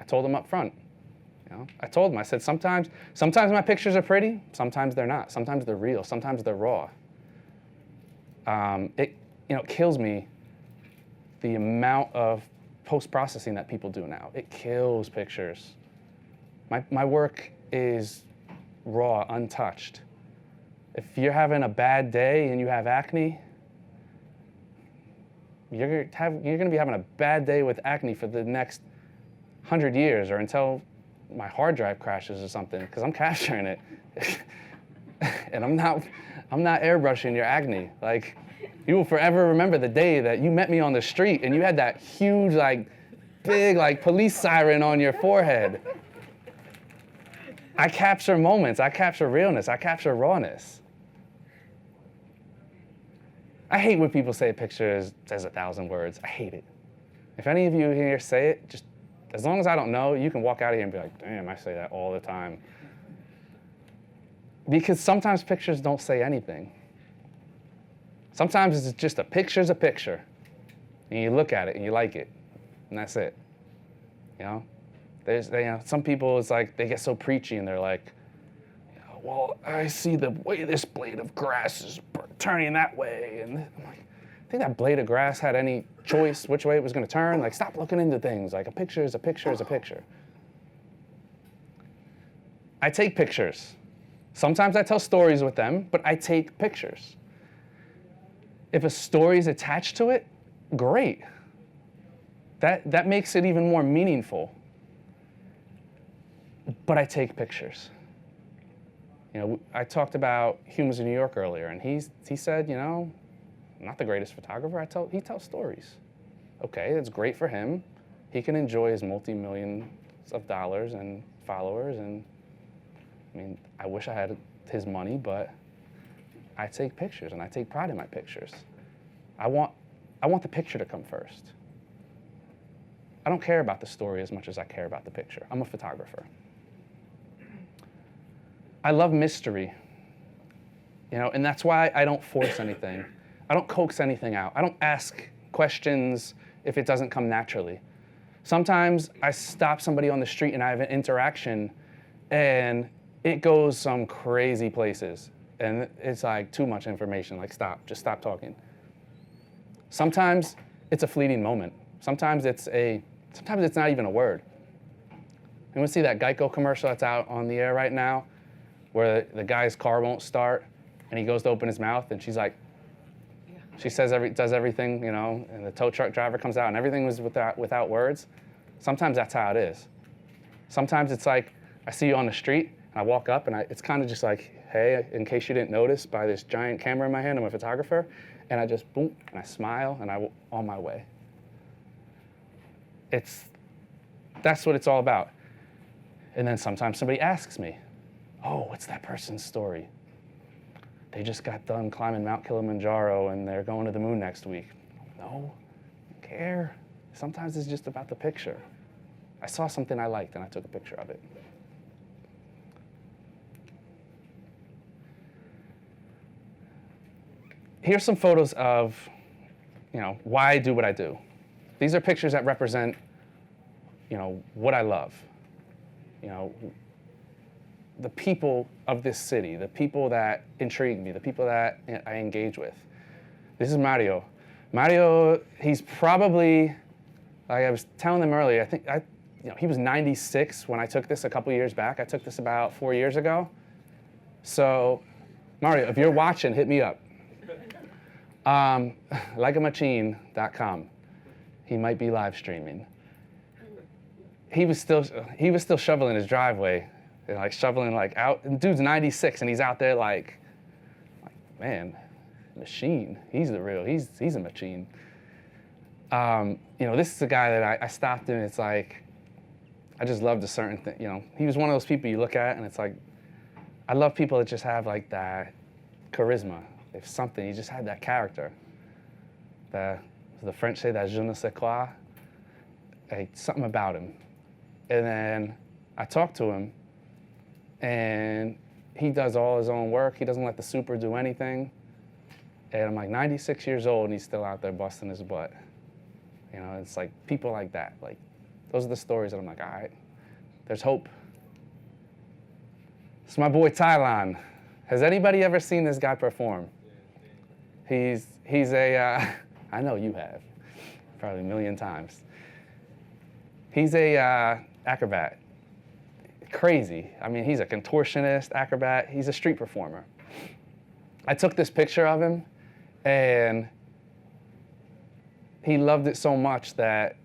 I told him up front. You know, I told him, I said, sometimes my pictures are pretty, sometimes they're not. Sometimes they're real, sometimes they're raw. It kills me the amount of post-processing that people do now. It kills pictures. My work is raw, untouched. If you're having a bad day and you have acne, you're gonna be having a bad day with acne for the next 100 years or until my hard drive crashes or something, because I'm capturing it. And I'm not airbrushing your acne. Like, you will forever remember the day that you met me on the street and you had that huge, like, big, like, police siren on your forehead. I capture moments, I capture realness, I capture rawness. I hate when people say a picture says 1,000 words. I hate it. If any of you here say it, just as long as I don't know, you can walk out of here and be like, damn, I say that all the time. Because sometimes pictures don't say anything. Sometimes it's just a picture's a picture. And you look at it and you like it. And that's it. You know? Some people, it's like they get so preachy and they're like, well, I see the way this blade of grass is turning that way. And I'm like, I think that blade of grass had any choice which way it was going to turn. Like, stop looking into things. Like, a picture is a picture is a picture. I take pictures. Sometimes I tell stories with them, but I take pictures. If a story is attached to it, great. That makes it even more meaningful. But I take pictures. You know, I talked about Humans of New York earlier, and he said, you know, I'm not the greatest photographer. He tells stories. Okay, that's great for him. He can enjoy his multi-millions of dollars and followers, and I mean, I wish I had his money, but I take pictures, and I take pride in my pictures. I want the picture to come first. I don't care about the story as much as I care about the picture. I'm a photographer. I love mystery, you know, and that's why I don't force anything. I don't coax anything out. I don't ask questions if it doesn't come naturally. Sometimes I stop somebody on the street and I have an interaction and it goes some crazy places and it's like too much information, like just stop talking. Sometimes it's a fleeting moment. Sometimes it's not even a word. You want to see that Geico commercial that's out on the air right now, where the guy's car won't start, and he goes to open his mouth, and she's like, she does everything, you know, and the tow truck driver comes out, and everything was without words. Sometimes that's how it is. Sometimes it's like, I see you on the street, and I walk up, and it's kind of just like, hey, in case you didn't notice, by this giant camera in my hand, I'm a photographer, and I just, boom, and I smile, and I'm on my way. That's what it's all about. And then sometimes somebody asks me, oh, what's that person's story? They just got done climbing Mount Kilimanjaro and they're going to the moon next week. No, I don't care. Sometimes it's just about the picture. I saw something I liked and I took a picture of it. Here's some photos of, you know, why I do what I do. These are pictures that represent, you know, what I love. You know, the people of this city, the people that intrigue me, the people that I engage with. This is Mario. Mario, he's probably, like I was telling them earlier, he was 96 when I took this a couple years back. I took this about 4 years ago. So, Mario, if you're watching, hit me up. Likeamachine.com. He might be live streaming. He was still shoveling his driveway, and like shoveling like out. And dude's 96, and he's out there like man, machine. He's the real. He's a machine. You know, this is a guy that I stopped him. And it's like I just loved a certain thing. You know, he was one of those people you look at, and it's like I love people that just have like that charisma. They have something. He just had that character. The French say that je ne sais quoi. Like, something about him. And then I talked to him, and he does all his own work. He doesn't let the super do anything. And I'm like 96 years old, and he's still out there busting his butt. You know, it's like people like that. Like, those are the stories that I'm like, all right, there's hope. It's my boy Thailand. Has anybody ever seen this guy perform? He's a, I know you have, probably a million times. He's a acrobat. Crazy. I mean, he's a contortionist, acrobat. He's a street performer. I took this picture of him, and he loved it so much that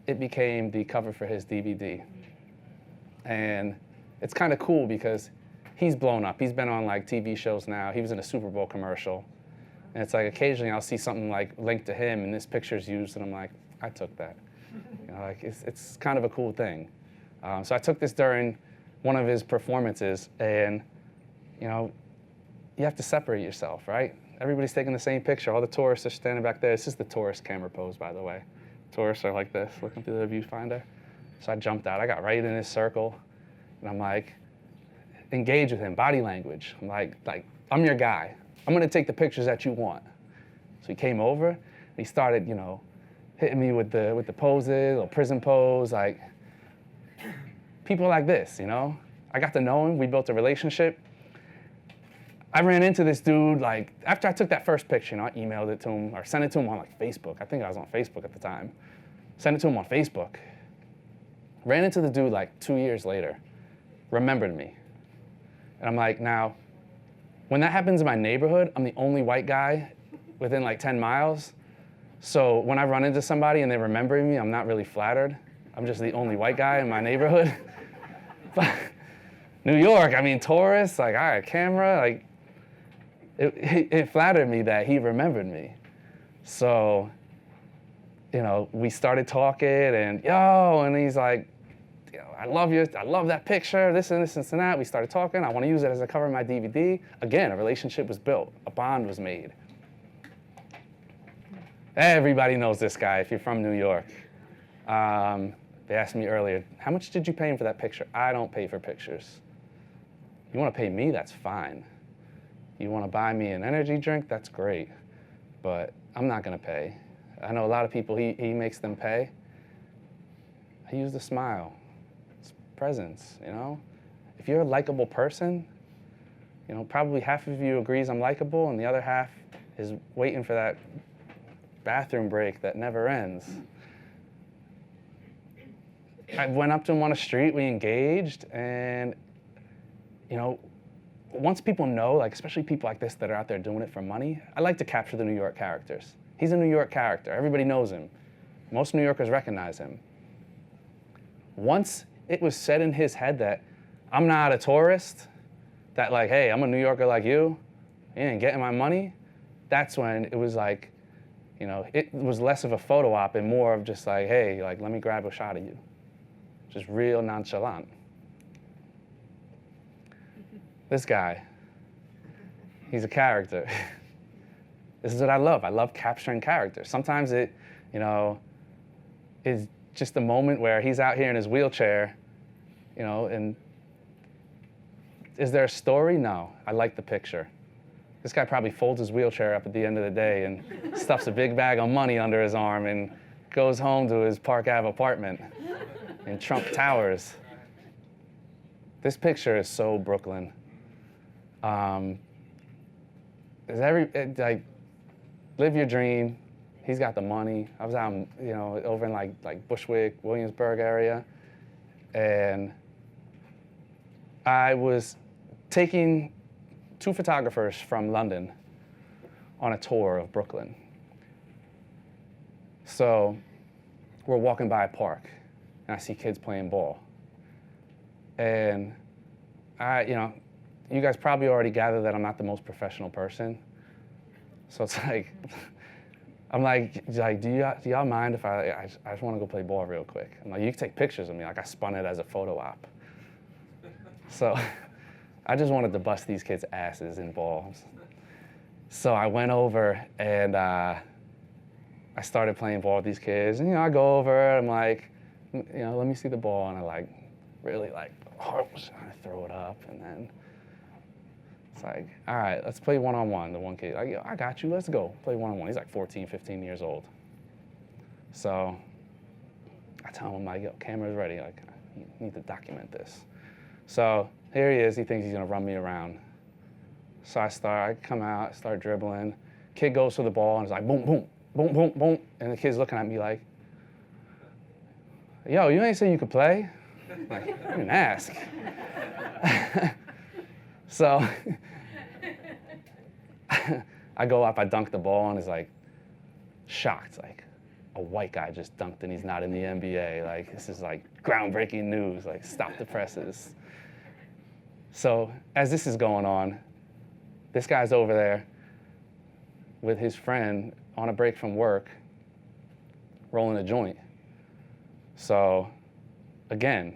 it became the cover for his DVD. And it's kind of cool because he's blown up. He's been on like TV shows now. He was in a Super Bowl commercial. And it's like occasionally I'll see something like linked to him, and this picture's used, and I'm like, I took that. You know, like it's kind of a cool thing. So I took this during one of his performances, and you know, you have to separate yourself, right? Everybody's taking the same picture. All the tourists are standing back there. This is the tourist camera pose, by the way. Tourists are like this, looking through the viewfinder. So I jumped out. I got right in his circle, and I'm like, engage with him, body language. I'm like, I'm your guy. I'm gonna take the pictures that you want. So he came over, and he started, you know, hitting me with the poses, or prison pose, like people like this, you know? I got to know him, we built a relationship. I ran into this dude, like, after I took that first picture, you know, I emailed it to him, or sent it to him on like Facebook. I think I was on Facebook at the time. Sent it to him on Facebook. Ran into the dude like 2 years later, remembered me. And I'm like, now, when that happens in my neighborhood, I'm the only white guy within like 10 miles. So when I run into somebody and they remember me, I'm not really flattered. I'm just the only white guy in my neighborhood. But New York, I mean, tourists, like, all right, camera, like, it flattered me that he remembered me. So, you know, we started talking, and he's like, you know, I love that picture, this and this and that. We started talking. I want to use it as a cover of my DVD. Again, a relationship was built, a bond was made. Everybody knows this guy if you're from New York. They asked me earlier, how much did you pay him for that picture? I don't pay for pictures. You want to pay me, that's fine. You want to buy me an energy drink, that's great. But I'm not going to pay. I know a lot of people, he makes them pay. I use the smile. It's presence, you know? If you're a likable person, you know, probably half of you agrees I'm likable, and the other half is waiting for that bathroom break that never ends. I went up to him on the street, we engaged, and, you know, once people know, like, especially people like this that are out there doing it for money, I like to capture the New York characters. He's a New York character. Everybody knows him. Most New Yorkers recognize him. Once it was said in his head that I'm not a tourist, that like, hey, I'm a New Yorker like you ain't getting my money, that's when it was like, you know, it was less of a photo op and more of just like, hey, like, let me grab a shot of you. Just real nonchalant. This guy, he's a character. This is what I love. I love capturing characters. Sometimes it, you know, is just a moment where he's out here in his wheelchair, you know, and is there a story? No, I like the picture. This guy probably folds his wheelchair up at the end of the day and stuffs a big bag of money under his arm and goes home to his Park Ave apartment in Trump Towers. This picture is so Brooklyn. Like, live your dream. He's got the money. I was out, you know, over in like Bushwick, Williamsburg area, and I was taking 2 photographers from London on a tour of Brooklyn. So we're walking by a park, and I see kids playing ball. And you know, you guys probably already gathered that I'm not the most professional person. So it's like, I'm like, do y'all mind if I just want to go play ball real quick? I'm like, you can take pictures of me. Like, I spun it as a photo op. So I just wanted to bust these kids' asses in balls. So I went over and I started playing ball with these kids. And, I go over, I'm like, let me see the ball. And I really heart was trying to throw it up. And then it's like, all right, let's play one-on-one. The one kid, like, I got you, let's go. Play one-on-one. He's like 14, 15 years old. So I tell him, camera's ready. Like, you need to document this. So here he is. He thinks he's going to run me around. So I come out, start dribbling. Kid goes for the ball and it's like, boom, boom, boom, boom, boom. And the kid's looking at me like, yo, you ain't say you could play? Like, I didn't ask. So I go up, I dunk the ball, and it's like, shocked. Like, a white guy just dunked and he's not in the NBA. Like, this is like groundbreaking news. Like, stop the presses. So as this is going on, this guy's over there with his friend on a break from work, rolling a joint. So, again,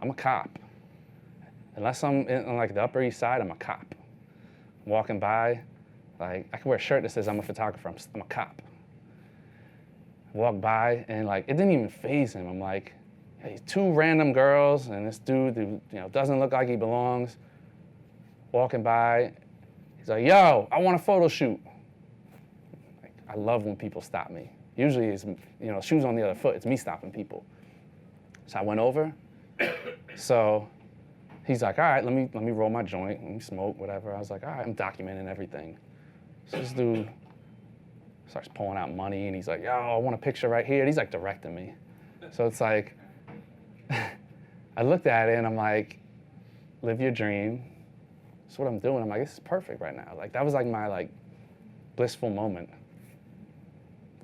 I'm a cop. Unless I'm in like the Upper East Side, I'm a cop. Walking by, like, I can wear a shirt that says I'm a photographer. I'm a cop. Walk by and like, it didn't even faze him. I'm like, hey, two random girls and this dude who doesn't look like he belongs, walking by. He's like, yo, I want a photo shoot. Like, I love when people stop me. Usually it's, shoes on the other foot. It's me stopping people. So I went over. So he's like, all right, let me roll my joint, let me smoke, whatever. I was like, all right, I'm documenting everything. So this dude starts pulling out money, and he's like, yo, I want a picture right here. And he's like directing me. So it's like, I looked at it and I'm like, live your dream. That's what I'm doing. I'm like, this is perfect right now. Like, that was like my blissful moment.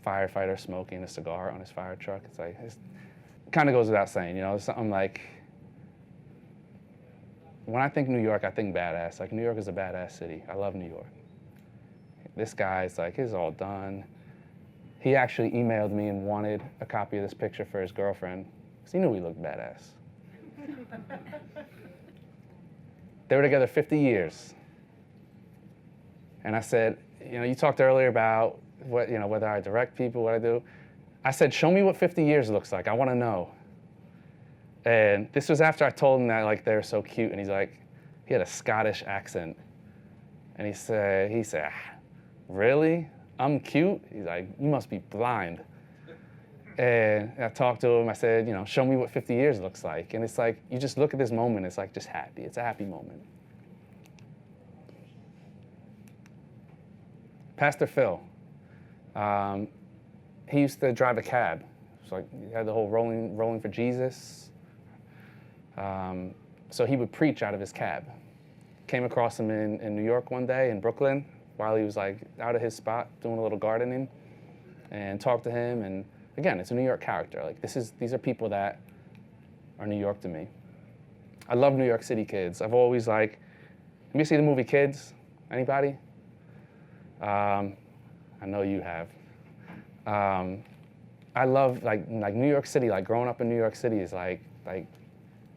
Firefighter smoking a cigar on his fire truck. It's like, it kind of goes without saying, something like, when I think New York, I think badass. Like, New York is a badass city. I love New York. This guy's like, it's all done. He actually emailed me and wanted a copy of this picture for his girlfriend because he knew he looked badass. They were together 50 years. And I said, you talked earlier about what, whether I direct people, what I do. I said, show me what 50 years looks like. I want to know. And this was after I told him that they're so cute, and he's like, he had a Scottish accent. And he said, really? I'm cute? He's like, you must be blind. And I talked to him, I said, show me what 50 years looks like. And it's like, you just look at this moment, it's like just happy. It's a happy moment. Pastor Phil, he used to drive a cab. It's like, he had the whole rolling for Jesus. So he would preach out of his cab. Came across him in New York one day, in Brooklyn, while he was out of his spot doing a little gardening, and talked to him. And again, it's a New York character. Like, these are people that are New York to me. I love New York City kids. I've always have you seen the movie Kids? Anybody? I know you have. I love New York City. Growing up in New York City is like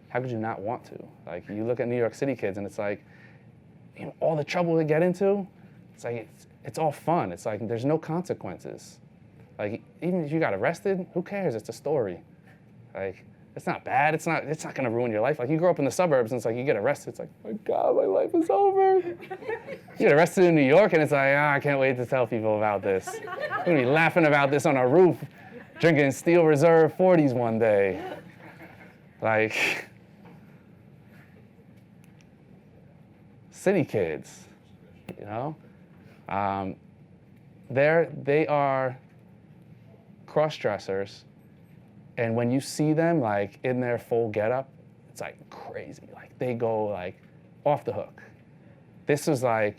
how could you not want to? You look at New York City kids and it's like, all the trouble they get into. It's like it's all fun. It's like there's no consequences. Even if you got arrested, who cares? It's a story. It's not bad. It's not gonna ruin your life. You grow up in the suburbs and it's like you get arrested. It's like, my God, my life is over. You get arrested in New York and it's like, I can't wait to tell people about this. I'm gonna be laughing about this on a roof, drinking Steel Reserve 40s one day. City kids, they are cross-dressers, and when you see them in their full getup, it's crazy. They go off the hook. This was they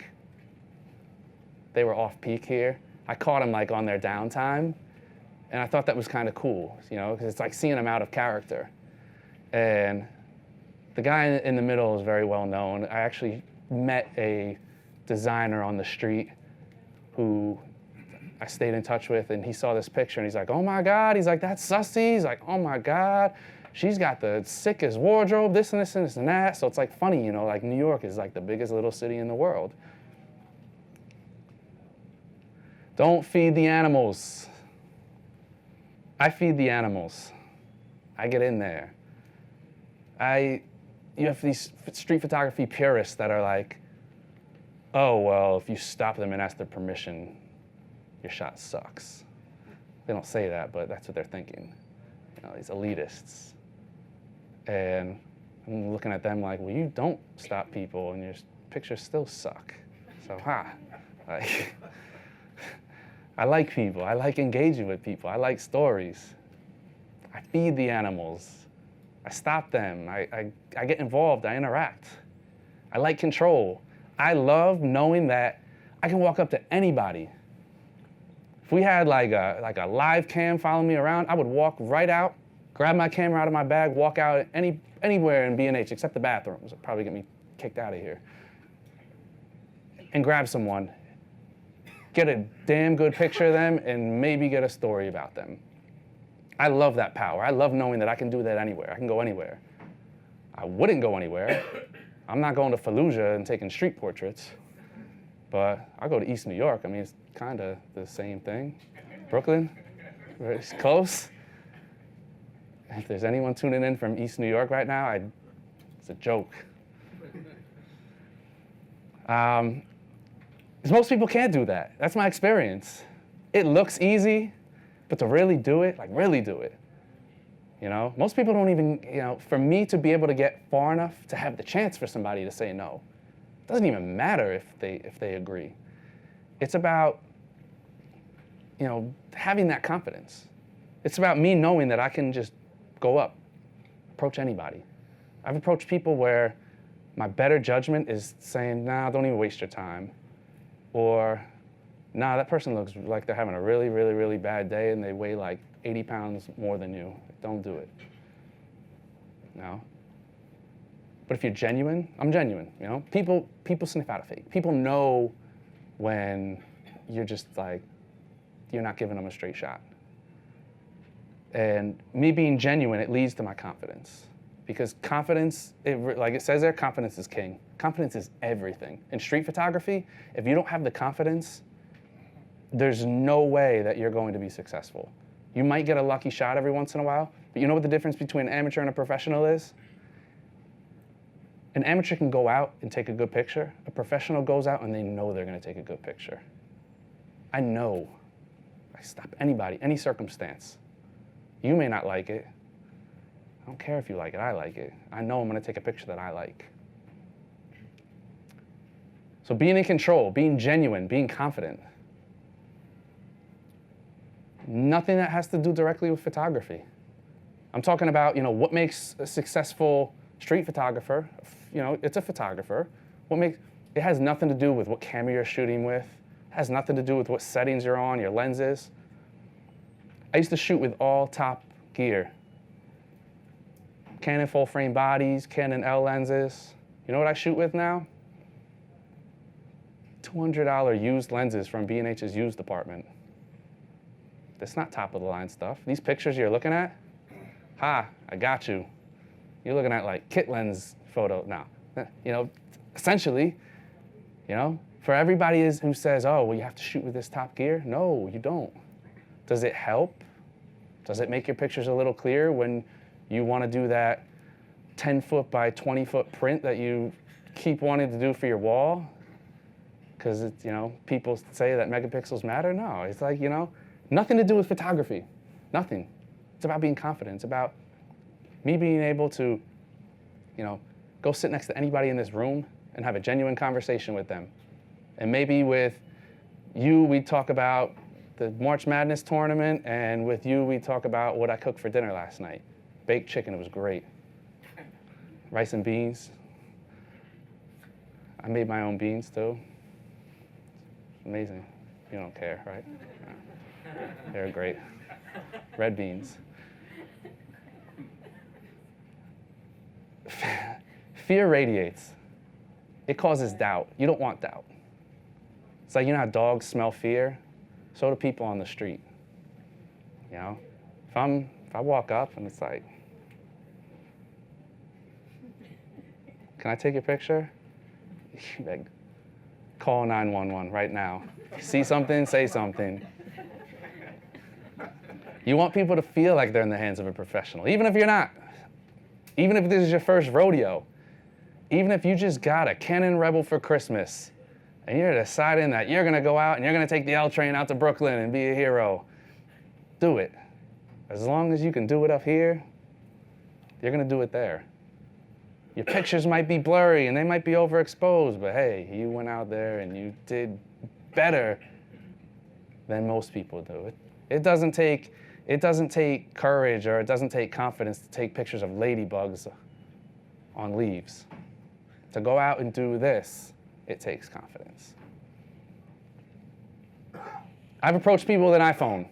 were off peak here. I caught them on their downtime, and I thought that was kind of cool, because it's seeing them out of character. And the guy in the middle is very well known. I actually met a designer on the street who I stayed in touch with, and he saw this picture and he's like, oh my God, he's like, that's Sussy. He's like, oh my God, she's got the sickest wardrobe, this and this and this and that. So it's funny, New York is the biggest little city in the world. Don't feed the animals. I feed the animals. I get in there. You have these street photography purists that are like, oh, well, if you stop them and ask their permission, your shot sucks. They don't say that, but that's what they're thinking. You know, these elitists. And I'm looking at them like, well, you don't stop people and your pictures still suck. So, like, I like people. I like engaging with people. I like stories. I feed the animals. I stop them. I get involved. I interact. I like control. I love knowing that I can walk up to anybody. If we had like a live cam following me around, I would walk right out, grab my camera out of my bag, walk out anywhere in B&H except the bathrooms. It'd probably get me kicked out of here. And grab someone, get a damn good picture of them, and maybe get a story about them. I love that power. I love knowing that I can do that anywhere. I can go anywhere. I wouldn't go anywhere. I'm not going to Fallujah and taking street portraits, but I'll go to East New York. I mean, it's kind of the same thing. Brooklyn, it's close. If there's anyone tuning in from East New York right now, it's a joke. Because most people can't do that. That's my experience. It looks easy, but to really do it, like really do it, you know? Most people don't even, you know, for me to be able to get far enough to have the chance for somebody to say no, it doesn't even matter if they agree. It's about, you know, having that confidence. It's about me knowing that I can just go up, approach anybody. I've approached people where my better judgment is saying, nah, don't even waste your time. Or, nah, that person looks like they're having a really, really, really bad day and they weigh like 80 pounds more than you. Don't do it. No. But if you're genuine, I'm genuine, you know? People sniff out a fake. People know when you're just like, you're not giving them a straight shot. And me being genuine, it leads to my confidence. Because confidence, like it says there, confidence is king. Confidence is everything. In street photography, if you don't have the confidence, there's no way that you're going to be successful. You might get a lucky shot every once in a while, but you know what the difference between an amateur and a professional is? An amateur can go out and take a good picture. A professional goes out and they know they're going to take a good picture. I know. I stop anybody, any circumstance. You may not like it. I don't care if you like it, I like it. I know I'm going to take a picture that I like. So being in control, being genuine, being confident. Nothing that has to do directly with photography. I'm talking about, you know, what makes a successful street photographer. You know, it's a photographer. It has nothing to do with what camera you're shooting with. It has nothing to do with what settings you're on, your lenses. I used to shoot with all top gear. Canon full frame bodies, Canon L lenses. You know what I shoot with now? $200 used lenses from B&H's used department. That's not top of the line stuff. These pictures you're looking at, I got you. You're looking at like kit lens photo now. You know, essentially, you know, for everybody who says, oh, well, you have to shoot with this top gear. No, you don't. Does it help? Does it make your pictures a little clearer when you want to do that 10-foot by 20-foot print that you keep wanting to do for your wall? Because, you know, people say that megapixels matter. No, it's like, you know, nothing to do with photography. Nothing. It's about being confident. It's about me being able to, you know, go sit next to anybody in this room and have a genuine conversation with them. And maybe with you, we talk about the March Madness tournament, and with you, we talk about what I cooked for dinner last night. Baked chicken, it was great. Rice and beans. I made my own beans too. It's amazing. You don't care, right? Yeah. They're great. Red beans. Fear radiates. It causes doubt. You don't want doubt. It's like, you know how dogs smell fear? So do people on the street. You know? If I walk up and it's like, can I take your picture? Like, call 911 right now. See something, say something. You want people to feel like they're in the hands of a professional, even if you're not. Even if this is your first rodeo. Even if you just got a Canon Rebel for Christmas and you're deciding that you're gonna go out and you're gonna take the L train out to Brooklyn and be a hero, do it. As long as you can do it up here, you're gonna do it there. Your pictures might be blurry and they might be overexposed, but hey, you went out there and you did better than most people do. It doesn't take courage or it doesn't take confidence to take pictures of ladybugs on leaves. To go out and do this, it takes confidence. I've approached people with an iPhone.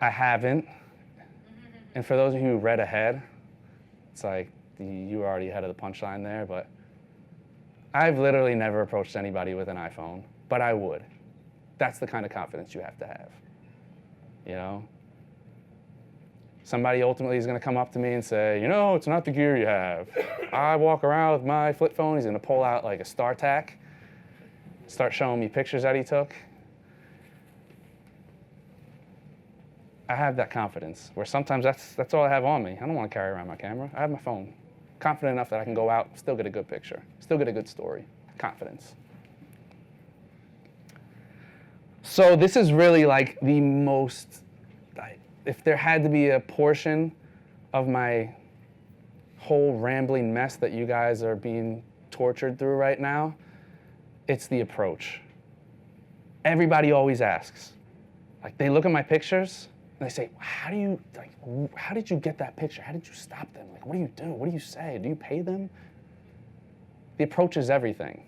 I haven't. And for those of you who read ahead, it's like you were already ahead of the punchline there, but I've literally never approached anybody with an iPhone, but I would. That's the kind of confidence you have to have, you know? Somebody ultimately is gonna come up to me and say, you know, it's not the gear you have. I walk around with my flip phone, he's gonna pull out like a StarTAC, start showing me pictures that he took. I have that confidence where sometimes that's all I have on me. I don't wanna carry around my camera. I have my phone. Confident enough that I can go out, still get a good picture, still get a good story. Confidence. So this is really like the most, if there had to be a portion of my whole rambling mess that you guys are being tortured through right now, it's the approach. Everybody always asks. Like they look at my pictures and they say, how did you get that picture? How did you stop them? Like, what do you do? What do you say? Do you pay them? The approach is everything.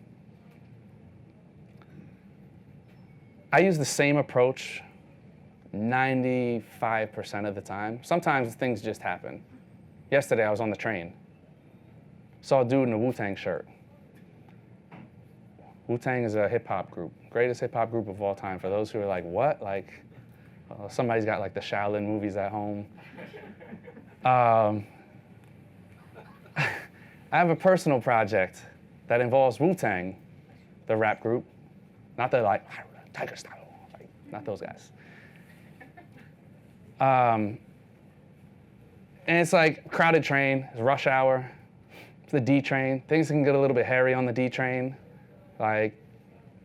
I use the same approach 95% of the time. Sometimes things just happen. Yesterday I was on the train. Saw a dude in a Wu-Tang shirt. Wu-Tang is a hip hop group, greatest hip hop group of all time. For those who are like, what? Like, somebody's got like the Shaolin movies at home. I have a personal project that involves Wu-Tang, the rap group. Not the like, Tiger style, like, not those guys. And it's like crowded train, it's rush hour, it's the D train. Things can get a little bit hairy on the D train. Like,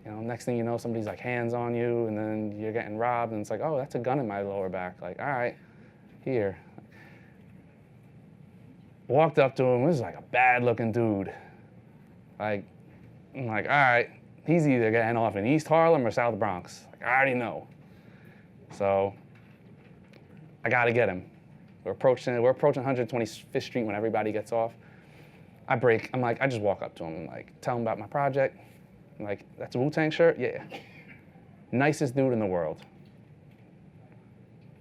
you know, next thing you know, somebody's like hands on you and then you're getting robbed and it's like, oh, that's a gun in my lower back. Like, all right, here. Walked up to him, this is like a bad looking dude. Like, I'm like, all right, he's either getting off in East Harlem or South Bronx. Like, I already know. So I gotta get him. We're approaching 125th Street when everybody gets off. I brake, I'm like, I just walk up to him and like, tell him about my project. I'm like, that's a Wu-Tang shirt? Yeah. Nicest dude in the world.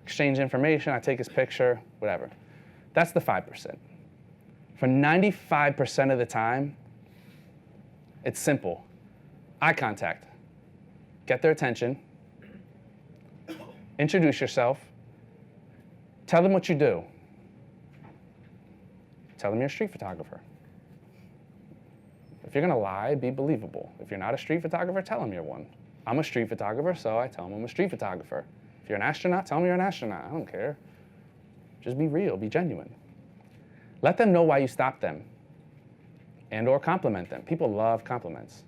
Exchange information, I take his picture, whatever. That's the 5%. For 95% of the time, it's simple. Eye contact. Get their attention. Introduce yourself. Tell them what you do. Tell them you're a street photographer. If you're gonna lie, be believable. If you're not a street photographer, tell them you're one. I'm a street photographer, so I tell them I'm a street photographer. If you're an astronaut, tell them you're an astronaut. I don't care. Just be real, be genuine. Let them know why you stopped them and or compliment them. People love compliments.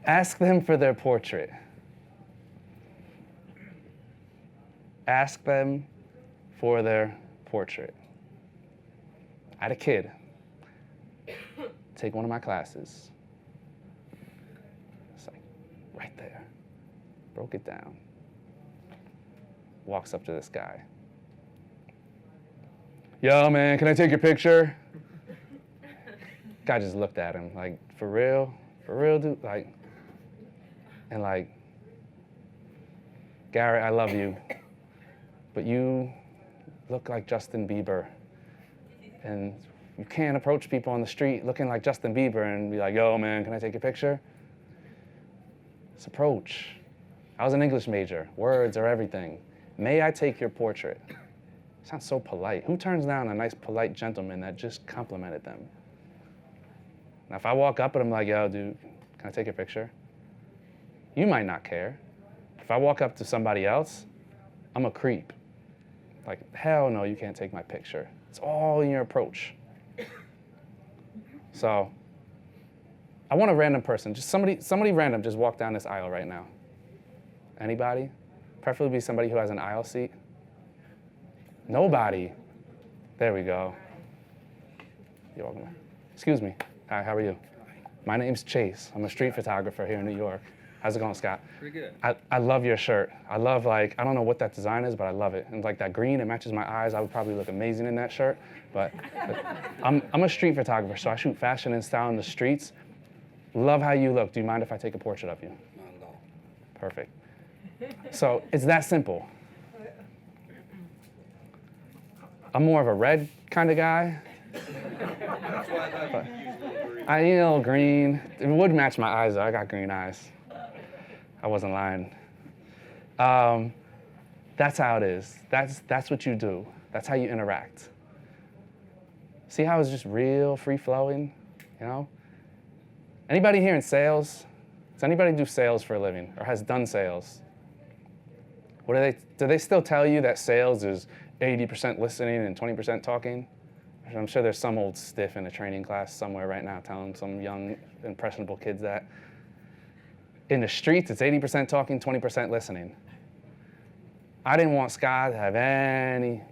Ask them for their portrait. Ask them for their portrait. I had a kid take one of my classes. It's like right there. Broke it down. Walks up to this guy. Yo, man, can I take your picture? Guy just looked at him like, for real? For real, dude? Like, and like, Garrett, I love you, but you look like Justin Bieber. And you can't approach people on the street looking like Justin Bieber and be like, yo, man, can I take your picture? It's approach. I was an English major. Words are everything. May I take your portrait? Sounds so polite. Who turns down a nice, polite gentleman that just complimented them? Now, if I walk up and I'm like, yo, dude, can I take your picture? You might not care. If I walk up to somebody else, I'm a creep. Like, hell no, you can't take my picture. It's all in your approach. So, I want a random person, just somebody random, just walk down this aisle right now. Anybody? Preferably be somebody who has an aisle seat. Nobody. There we go. You're welcome. Excuse me. Hi, how are you? My name's Chase. I'm a street photographer here in New York. How's it going, Scott?
Pretty good.
I love your shirt. I love, like, I don't know what that design is, but I love it. And like that green, it matches my eyes. I would probably look amazing in that shirt. But I'm a street photographer, so I shoot fashion and style in the streets. Love how you look. Do you mind if I take a portrait of you?
Not at all.
Perfect. So it's that simple. I'm more of a red kind of guy.
That's why I thought you used a little green.
I need a little green. It would match my eyes, though. I got green eyes. I wasn't lying. That's how it is. That's what you do. That's how you interact. See how it's just real free-flowing, you know? Anybody here in sales? Does anybody do sales for a living or has done sales? Do they still tell you that sales is 80% listening and 20% talking? I'm sure there's some old stiff in a training class somewhere right now telling some young, impressionable kids that. In the streets, it's 80% talking, 20% listening. I didn't want Scott to have anything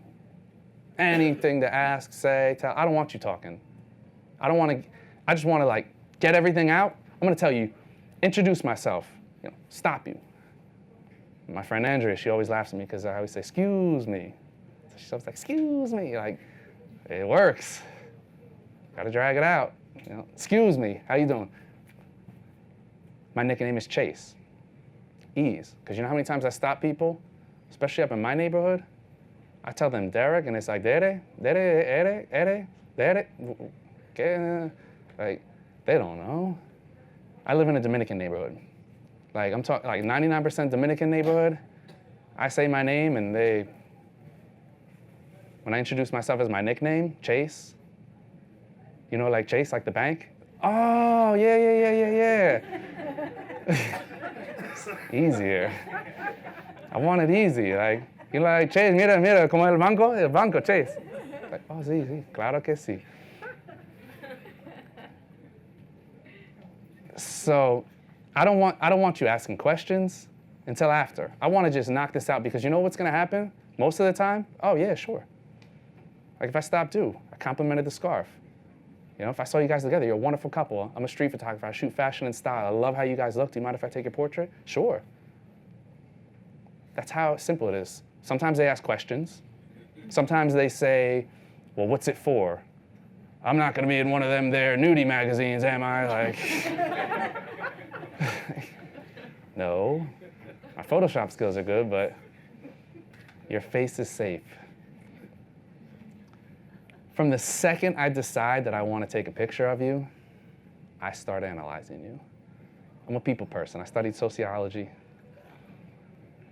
to ask, say, tell. I don't want you talking. I just want to like get everything out. I'm going to tell you, introduce myself, stop you. My friend Andrea, she always laughs at me because I always say, excuse me. So she's always like, excuse me. Like, it works. Got to drag it out. Excuse me, how you doing? My nickname is Chase. Ease. Because you know how many times I stop people, especially up in my neighborhood? I tell them Derek, and it's like, Dere, like, they don't know. I live in a Dominican neighborhood. Like, I'm talking like 99% Dominican neighborhood. I say my name, and when I introduce myself as my nickname, Chase, like Chase, like the bank. Oh, yeah. Easier. I want it easy. Like, like, Chase, mira, como el banco, Chase. Like, oh, sí, claro que sí. So, I don't want you asking questions until after. I want to just knock this out because you know what's going to happen most of the time? Oh, yeah, sure. Like if I stopped you, I complimented the scarf. If I saw you guys together, you're a wonderful couple. I'm a street photographer. I shoot fashion and style. I love how you guys look. Do you mind if I take your portrait? Sure. That's how simple it is. Sometimes they ask questions. Sometimes they say, well, what's it for? I'm not going to be in one of them there nudie magazines, am I? Like, no. My Photoshop skills are good, but your face is safe. From the second I decide that I want to take a picture of you, I start analyzing you. I'm a people person. I studied sociology.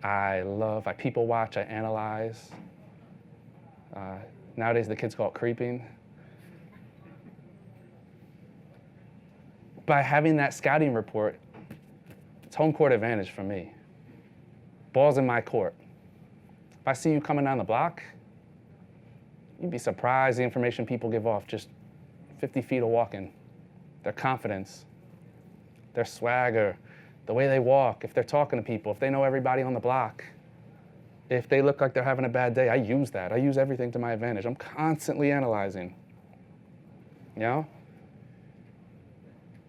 I people watch, I analyze. Nowadays, the kids call it creeping. By having that scouting report, it's home court advantage for me. Ball's in my court. If I see you coming down the block, you'd be surprised the information people give off just 50 feet of walking. Their confidence, their swagger, the way they walk, if they're talking to people, if they know everybody on the block, if they look like they're having a bad day, I use that. I use everything to my advantage. I'm constantly analyzing.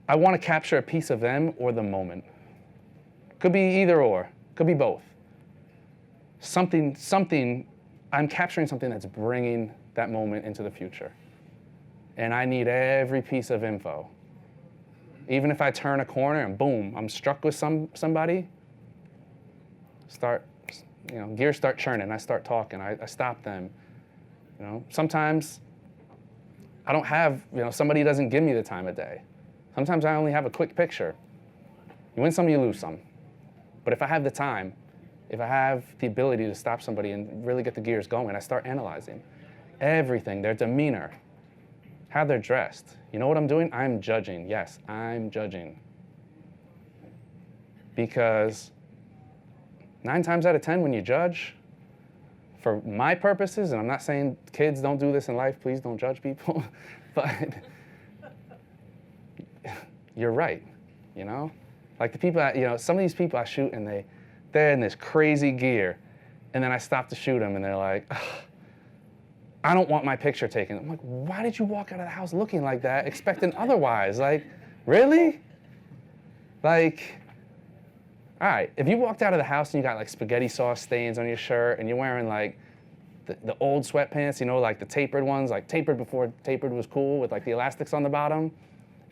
I want to capture a piece of them or the moment. Could be either or, could be both. I'm capturing something that's bringing that moment into the future. And I need every piece of info. Even if I turn a corner and boom, I'm struck with somebody, gears start churning, I start talking, I stop them. Sometimes I don't have, somebody doesn't give me the time of day. Sometimes I only have a quick picture. You win some, you lose some. But if I have the time, if I have the ability to stop somebody and really get the gears going, I start analyzing everything, their demeanor, how they're dressed. You know what I'm doing? I'm judging. Yes, I'm judging. Because 9 times out of 10 when you judge, for my purposes, and I'm not saying kids don't do this in life, please don't judge people, but you're right, you know? Like the people, some of these people I shoot and they're in this crazy gear, and then I stop to shoot them and they're like, ugh, I don't want my picture taken. I'm like, why did you walk out of the house looking like that, expecting otherwise? Like, really? Like, all right, if you walked out of the house and you got like spaghetti sauce stains on your shirt and you're wearing like the old sweatpants, like the tapered ones, like tapered before tapered was cool with like the elastics on the bottom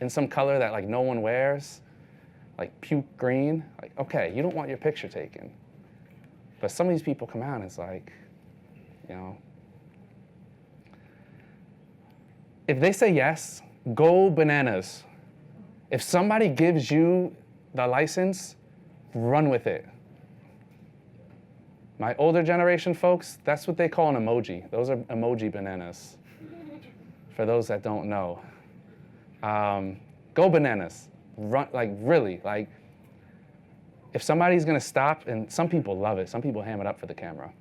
in some color that like no one wears, like puke green, like, okay, you don't want your picture taken. But some of these people come out and it's like, if they say yes, go bananas. If somebody gives you the license, run with it. My older generation folks, that's what they call an emoji. Those are emoji bananas, for those that don't know. Go bananas. Run, like really, like if somebody's gonna stop, and some people love it, some people ham it up for the camera,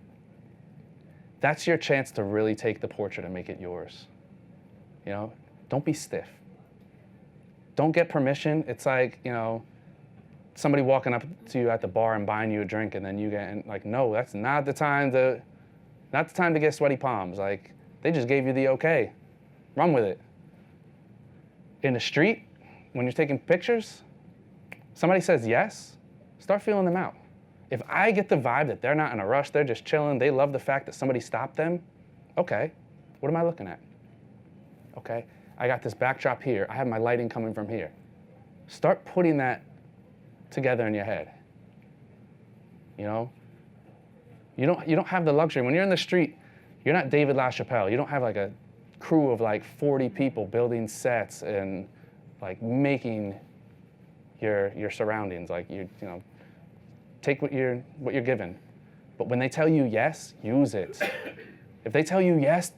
that's your chance to really take the portrait and make it yours. Don't be stiff. Don't get permission. It's like, somebody walking up to you at the bar and buying you a drink, and then you get like, no, that's not the time to get sweaty palms. Like, they just gave you the okay. Run with it. In the street, when you're taking pictures, somebody says yes, start feeling them out. If I get the vibe that they're not in a rush, they're just chilling, they love the fact that somebody stopped them, okay, what am I looking at? Okay, I got this backdrop here, I have my lighting coming from here. Start putting that together in your head. You don't have the luxury. When you're in the street, you're not David LaChapelle. You don't have like a crew of like 40 people building sets and like making your surroundings. Like take what you're given. But when they tell you yes, use it. If they tell you yes,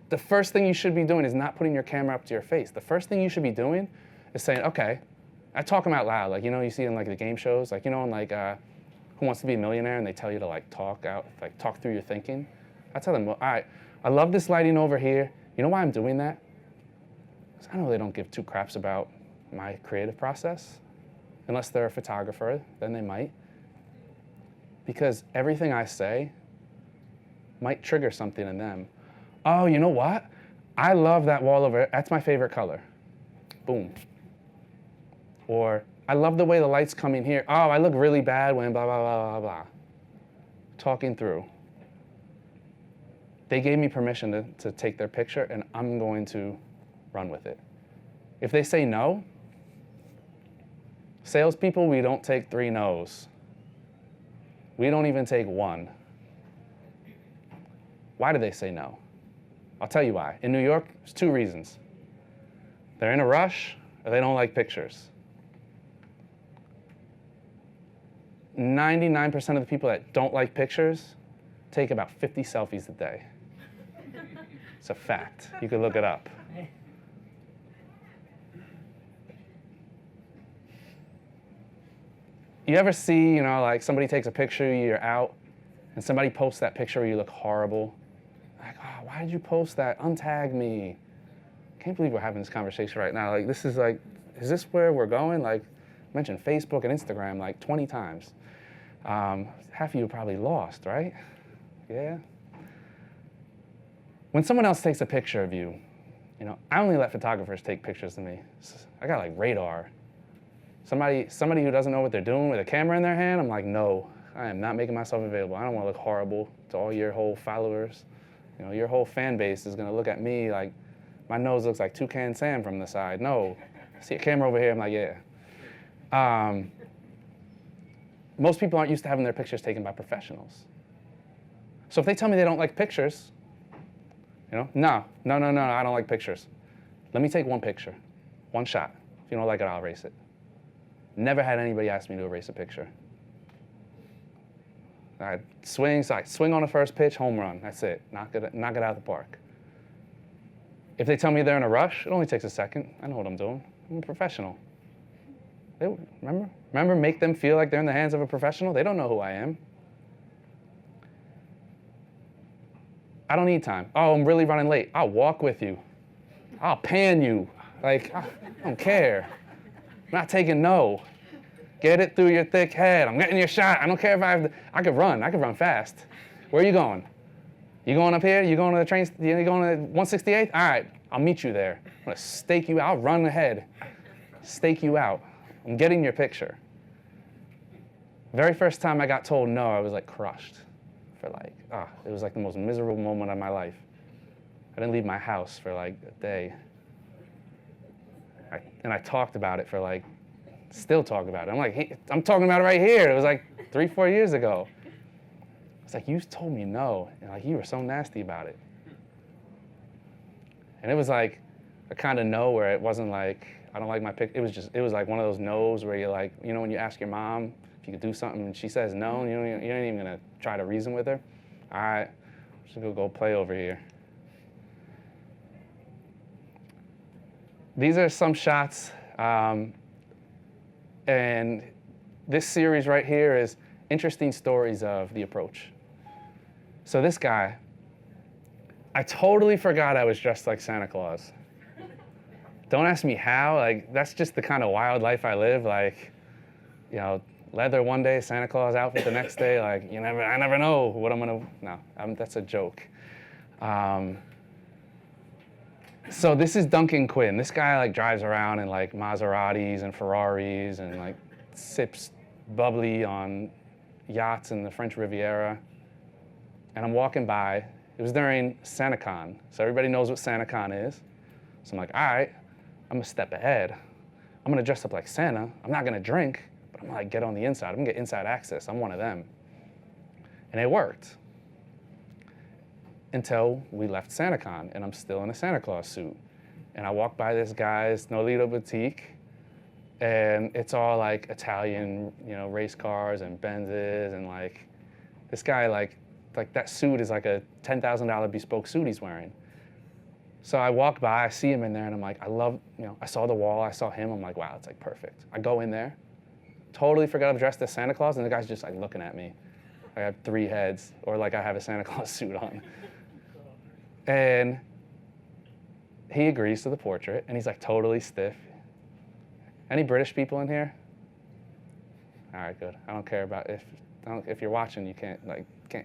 the first thing you should be doing is not putting your camera up to your face. The first thing you should be doing is saying, okay, I talk them out loud. Like, you see in like the game shows, like, in like Who Wants to Be a Millionaire, and they tell you to like talk through your thinking. I tell them, well, all right, I love this lighting over here. You know why I'm doing that? Because I know they don't give two craps about my creative process. Unless they're a photographer, then they might. Because everything I say might trigger something in them. Oh, you know what? I love that wall over there. That's my favorite color. Boom. Or, I love the way the light's coming here. Oh, I look really bad when blah, blah, blah, blah, blah. Talking through. They gave me permission to take their picture, and I'm going to run with it. If they say no, salespeople, we don't take 3 no's. We don't even take 1. Why do they say no? I'll tell you why. In New York, there's 2 reasons. They're in a rush, or they don't like pictures. 99% of the people that don't like pictures take about 50 selfies a day. It's a fact. You can look it up. You ever see, like somebody takes a picture, you're out, and somebody posts that picture where you look horrible? Like, oh, why did you post that? Untag me. Can't believe we're having this conversation right now. Like, this is like, is this where we're going? Like, I mentioned Facebook and Instagram like 20 times. Half of you probably lost, right? Yeah? When someone else takes a picture of you, I only let photographers take pictures of me. I got like radar. Somebody who doesn't know what they're doing with a camera in their hand, I'm like, no, I am not making myself available. I don't want to look horrible to all your whole followers. Your whole fan base is going to look at me like my nose looks like Toucan Sam from the side. No, see a camera over here, I'm like, yeah. Most people aren't used to having their pictures taken by professionals. So if they tell me they don't like pictures, no, I don't like pictures. Let me take 1 picture, 1 shot. If you don't like it, I'll erase it. Never had anybody ask me to erase a picture. I swing on the first pitch, home run. That's it. Knock it out of the park. If they tell me they're in a rush, it only takes a second. I know what I'm doing. I'm a professional. Remember, make them feel like they're in the hands of a professional? They don't know who I am. I don't need time. Oh, I'm really running late. I'll walk with you. I'll pan you. Like, I don't care. I'm not taking no. Get it through your thick head. I'm getting your shot. I don't care if I could run fast. Where are you going? You going up here? You going to the train? You going to 168th? All right, I'll meet you there. I'm gonna stake you out. I'll run ahead. Stake you out. I'm getting your picture. Very first time I got told no, I was like crushed. It was like the most miserable moment of my life. I didn't leave my house for like a day. I talked about it for still talk about it. I'm like, hey, I'm talking about it right here. It was like 3-4 years ago. It's like, you told me no, and like you were so nasty about it. And it was like a kind of no where it wasn't like, I don't like my pic. It was like one of those no's where you're like, you know, when you ask your mom if you could do something and she says no, and you're not even gonna try to reason with her. All right, I'm just gonna go play over here. These are some shots, and this series right here is interesting stories of the approach. So this guy, I totally forgot I was dressed like Santa Claus. Don't ask me how, like that's just the kind of wild life I live, like, you know, leather one day, Santa Claus outfit the next day, like I never know what I'm gonna, no, that's a joke. So this is Duncan Quinn. This guy like drives around in like Maseratis and Ferraris and like sips bubbly on yachts in the French Riviera. And I'm walking by. It was during SantaCon, so everybody knows what SantaCon is. So I'm like, all right, I'm gonna step ahead. I'm gonna dress up like Santa. I'm not gonna drink, but I'm gonna like get on the inside. I'm gonna get inside access. I'm one of them. And it worked. Until we left SantaCon, and I'm still in a Santa Claus suit. And I walk by this guy's Nolito boutique, and it's all like Italian, you know, race cars and Benzes, and like this guy like that suit is like a $10,000 bespoke suit he's wearing. So I walk by, I see him in there, and I'm like, I saw the wall, I saw him, I'm like, wow, it's like perfect. I go in there, totally forgot I'm dressed as Santa Claus, and the guy's just like looking at me. I have 3 heads, or like I have a Santa Claus suit on. And he agrees to the portrait, and he's like totally stiff. Any British people in here? All right, good. I don't care about if you're watching, you can't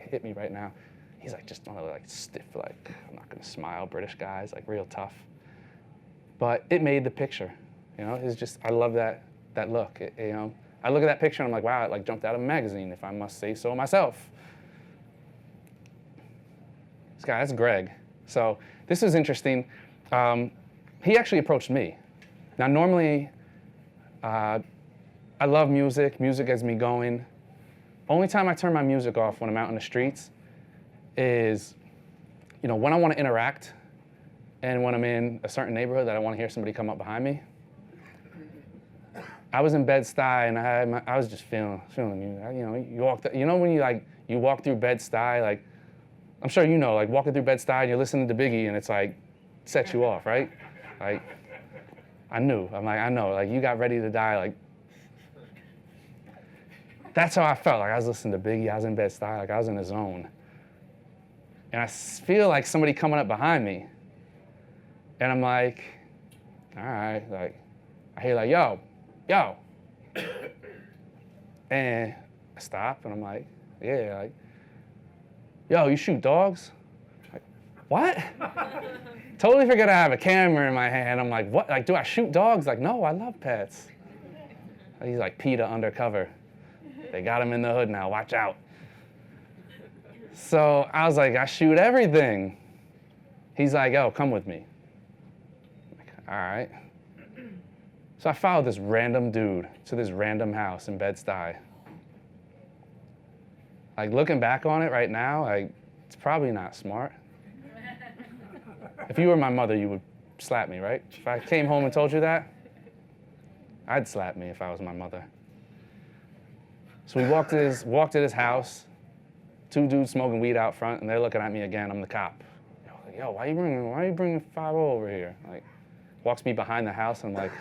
hit me right now. He's like just one of like stiff, like I'm not gonna smile British guys, like real tough. But it made the picture, you know. It's just I love that look. You know, I look at that picture and I'm like, wow, it like jumped out of a magazine, if I must say so myself. This guy, that's Greg. So this is interesting. He actually approached me. Now normally, I love music. Music gets me going. Only time I turn my music off when I'm out in the streets is, you know, when I want to interact and when I'm in a certain neighborhood that I want to hear somebody come up behind me. I was in Bed-Stuy and I was just feeling music. You know, when you walk through Bed-Stuy, like, I'm sure you know, like walking through Bed-Stuy and you're listening to Biggie and it's like, sets you off, right? Like, I know, like you got ready to die, like, that's how I felt. Like I was listening to Biggie, I was in Bed-Stuy, like I was in the zone. And I feel like somebody coming up behind me. And I'm like, all right, like, I hear like, yo. And I stop and I'm like, yeah, like, yo, you shoot dogs? Like, what? Totally forget I have a camera in my hand. I'm like, what? Like, do I shoot dogs? Like, no, I love pets. He's like Peter undercover. They got him in the hood now, watch out. So I was like, I shoot everything. He's like, yo, come with me. I'm like, all right. So I followed this random dude to this random house in Bed-Stuy. Like looking back on it right now, like it's probably not smart. If you were my mother, you would slap me, right? If I came home and told you that, I'd slap me if I was my mother. So we walked to his house, 2 dudes smoking weed out front, and they're looking at me again. I'm the cop. yo, why are you bringing 5 over here? Like, walks me behind the house, and I'm like,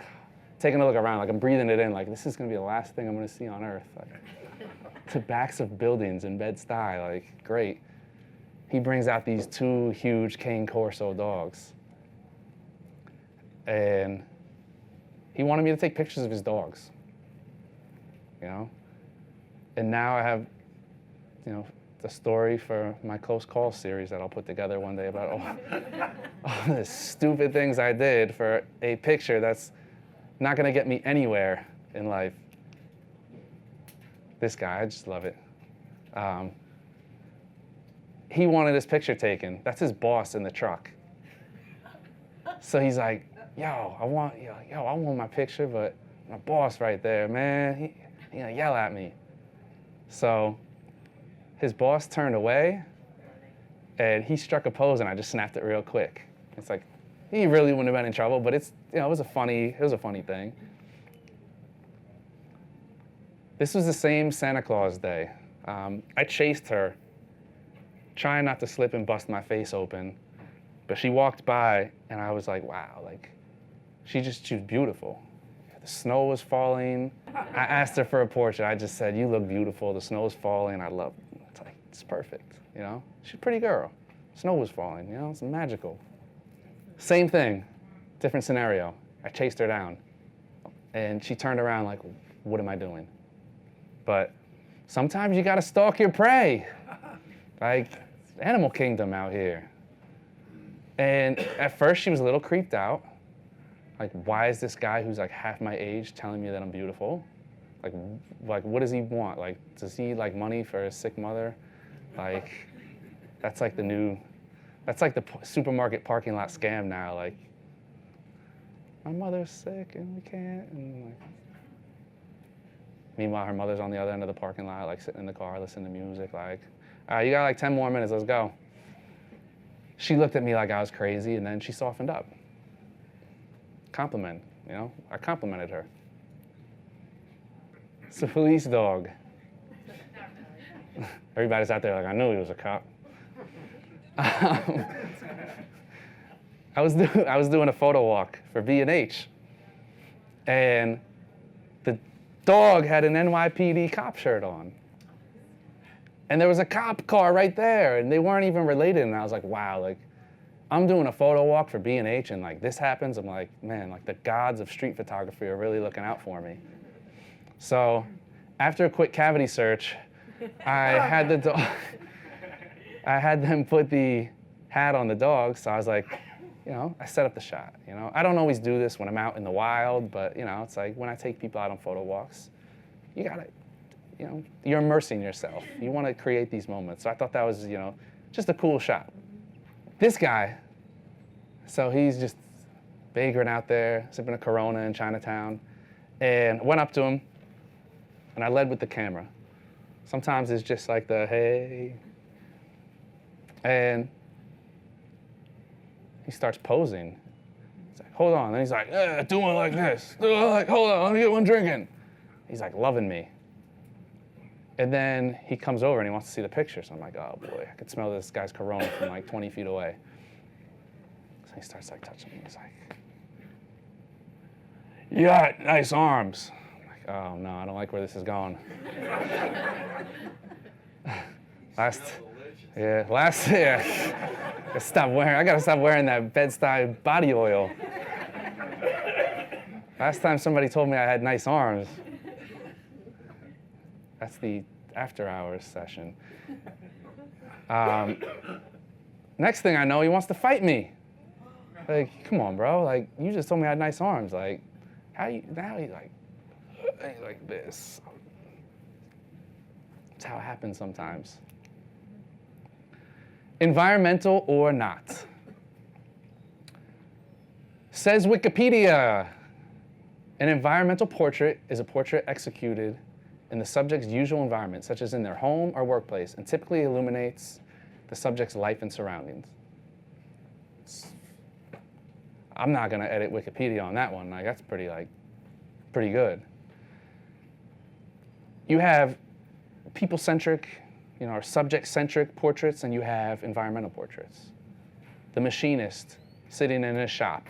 taking a look around, like I'm breathing it in, like this is gonna be the last thing I'm gonna see on earth. Like, the backs of buildings in Bed-Stuy, like, great. He brings out these 2 huge Cane Corso dogs. And he wanted me to take pictures of his dogs, you know? And now I have, you know, the story for my Close Call series that I'll put together one day about all the stupid things I did for a picture that's not gonna get me anywhere in life. This guy, I just love it. He wanted his picture taken. That's his boss in the truck. So he's like, yo, I want my picture, but my boss right there, man, he gonna yell at me. So his boss turned away, and he struck a pose, and I just snapped it real quick. It's like, he really wouldn't have been in trouble, but it's, you know, it was a funny thing. This was the same Santa Claus day. I chased her, trying not to slip and bust my face open, but she walked by, and I was like, wow, like, she was beautiful. The snow was falling. I asked her for a portrait. I just said, you look beautiful. The snow is falling. I love it. It's like, it's perfect, you know? She's a pretty girl. Snow was falling, you know? It's magical. Same thing, different scenario. I chased her down, and she turned around like, what am I doing? But sometimes you gotta stalk your prey. Like, animal kingdom out here. And at first she was a little creeped out. Like, why is this guy who's like half my age telling me that I'm beautiful? Like what does he want? Like, does he like money for his sick mother? Like, that's like the supermarket parking lot scam now. Like, my mother's sick and we can't. And like, meanwhile, her mother's on the other end of the parking lot, like sitting in the car, listening to music. Like, all right, you got like 10 more minutes, let's go. She looked at me like I was crazy, and then she softened up. Compliment, you know? I complimented her. It's a police dog. Everybody's out there like, I knew he was a cop. I was doing a photo walk for B&H, and the dog had an NYPD cop shirt on. And there was a cop car right there, and they weren't even related. And I was like, wow, like, I'm doing a photo walk for B&H, and like this happens. I'm like, man, like the gods of street photography are really looking out for me. So after a quick cavity search, I had them put the hat on the dog. So I was like, you know, I set up the shot. You know, I don't always do this when I'm out in the wild, but you know, it's like when I take people out on photo walks, you gotta, you know, you're immersing yourself. You want to create these moments. So I thought that was, you know, just a cool shot. This guy, so he's just vagrant out there, sipping a Corona in Chinatown, and went up to him, and I led with the camera. Sometimes it's just like the, hey, and he starts posing. He's like, hold on. Then he's like, doing like this. Like, hold on, let me get one drinking. He's like loving me. And then he comes over and he wants to see the picture. So I'm like, oh boy, I could smell this guy's Corona from like 20 feet away. So he starts like touching me. He's like, you got nice arms. I'm like, oh no, I don't like where this is going. Yeah. I gotta stop wearing that Bed-Stuy body oil. Last time somebody told me I had nice arms. That's the after hours session. Next thing I know, he wants to fight me. Like, come on, bro. Like, you just told me I had nice arms. Like, now he's like this. That's how it happens sometimes. Environmental or not. Says Wikipedia, an environmental portrait is a portrait executed in the subject's usual environment, such as in their home or workplace, and typically illuminates the subject's life and surroundings. I'm not gonna edit Wikipedia on that one. Like, that's pretty good. You have people-centric, or subject-centric portraits, and you have environmental portraits. the machinist sitting in his shop.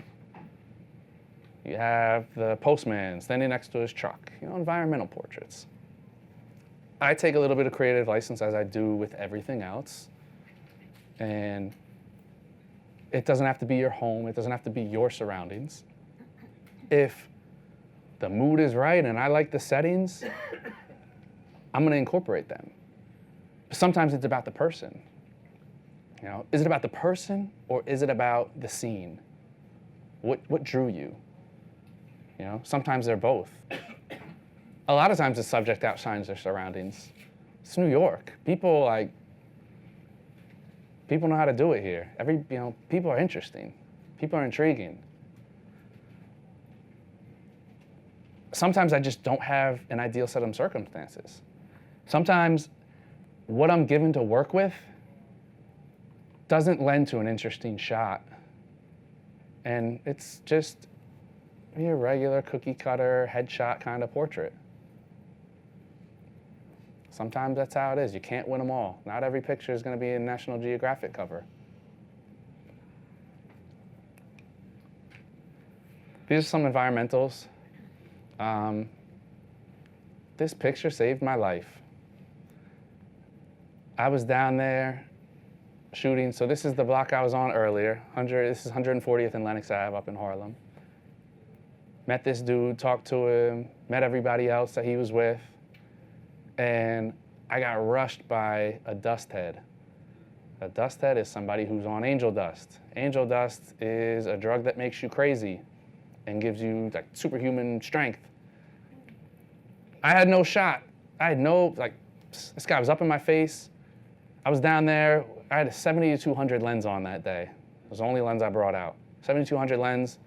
You have the postman standing next to his truck, environmental portraits. I take a little bit of creative license as I do with everything else. And it doesn't have to be your home. It doesn't have to be your surroundings. If the mood is right and I like the settings, I'm going to incorporate them. Sometimes it's about the person. Is it about the person or is it about the scene? What drew you? Sometimes they're both. A lot of times the subject outshines their surroundings. It's New York. People know how to do it here. People are interesting. People are intriguing. Sometimes I just don't have an ideal set of circumstances. Sometimes what I'm given to work with doesn't lend to an interesting shot. And it's just your regular cookie cutter headshot kind of portrait. Sometimes that's how it is. You can't win them all. Not every picture is going to be a National Geographic cover. These are some environmentals. This picture saved my life. I was down there shooting. So this is the block I was on earlier. This is 140th and Lenox Ave up in Harlem. Met this dude, talked to him, met everybody else that he was with. And I got rushed by a dust head. A dust head is somebody who's on angel dust. Angel dust is a drug that makes you crazy and gives you like superhuman strength. I had no shot. This guy was up in my face. I was down there. I had a 70-200 lens on that day. It was the only lens I brought out. 70-200 lens.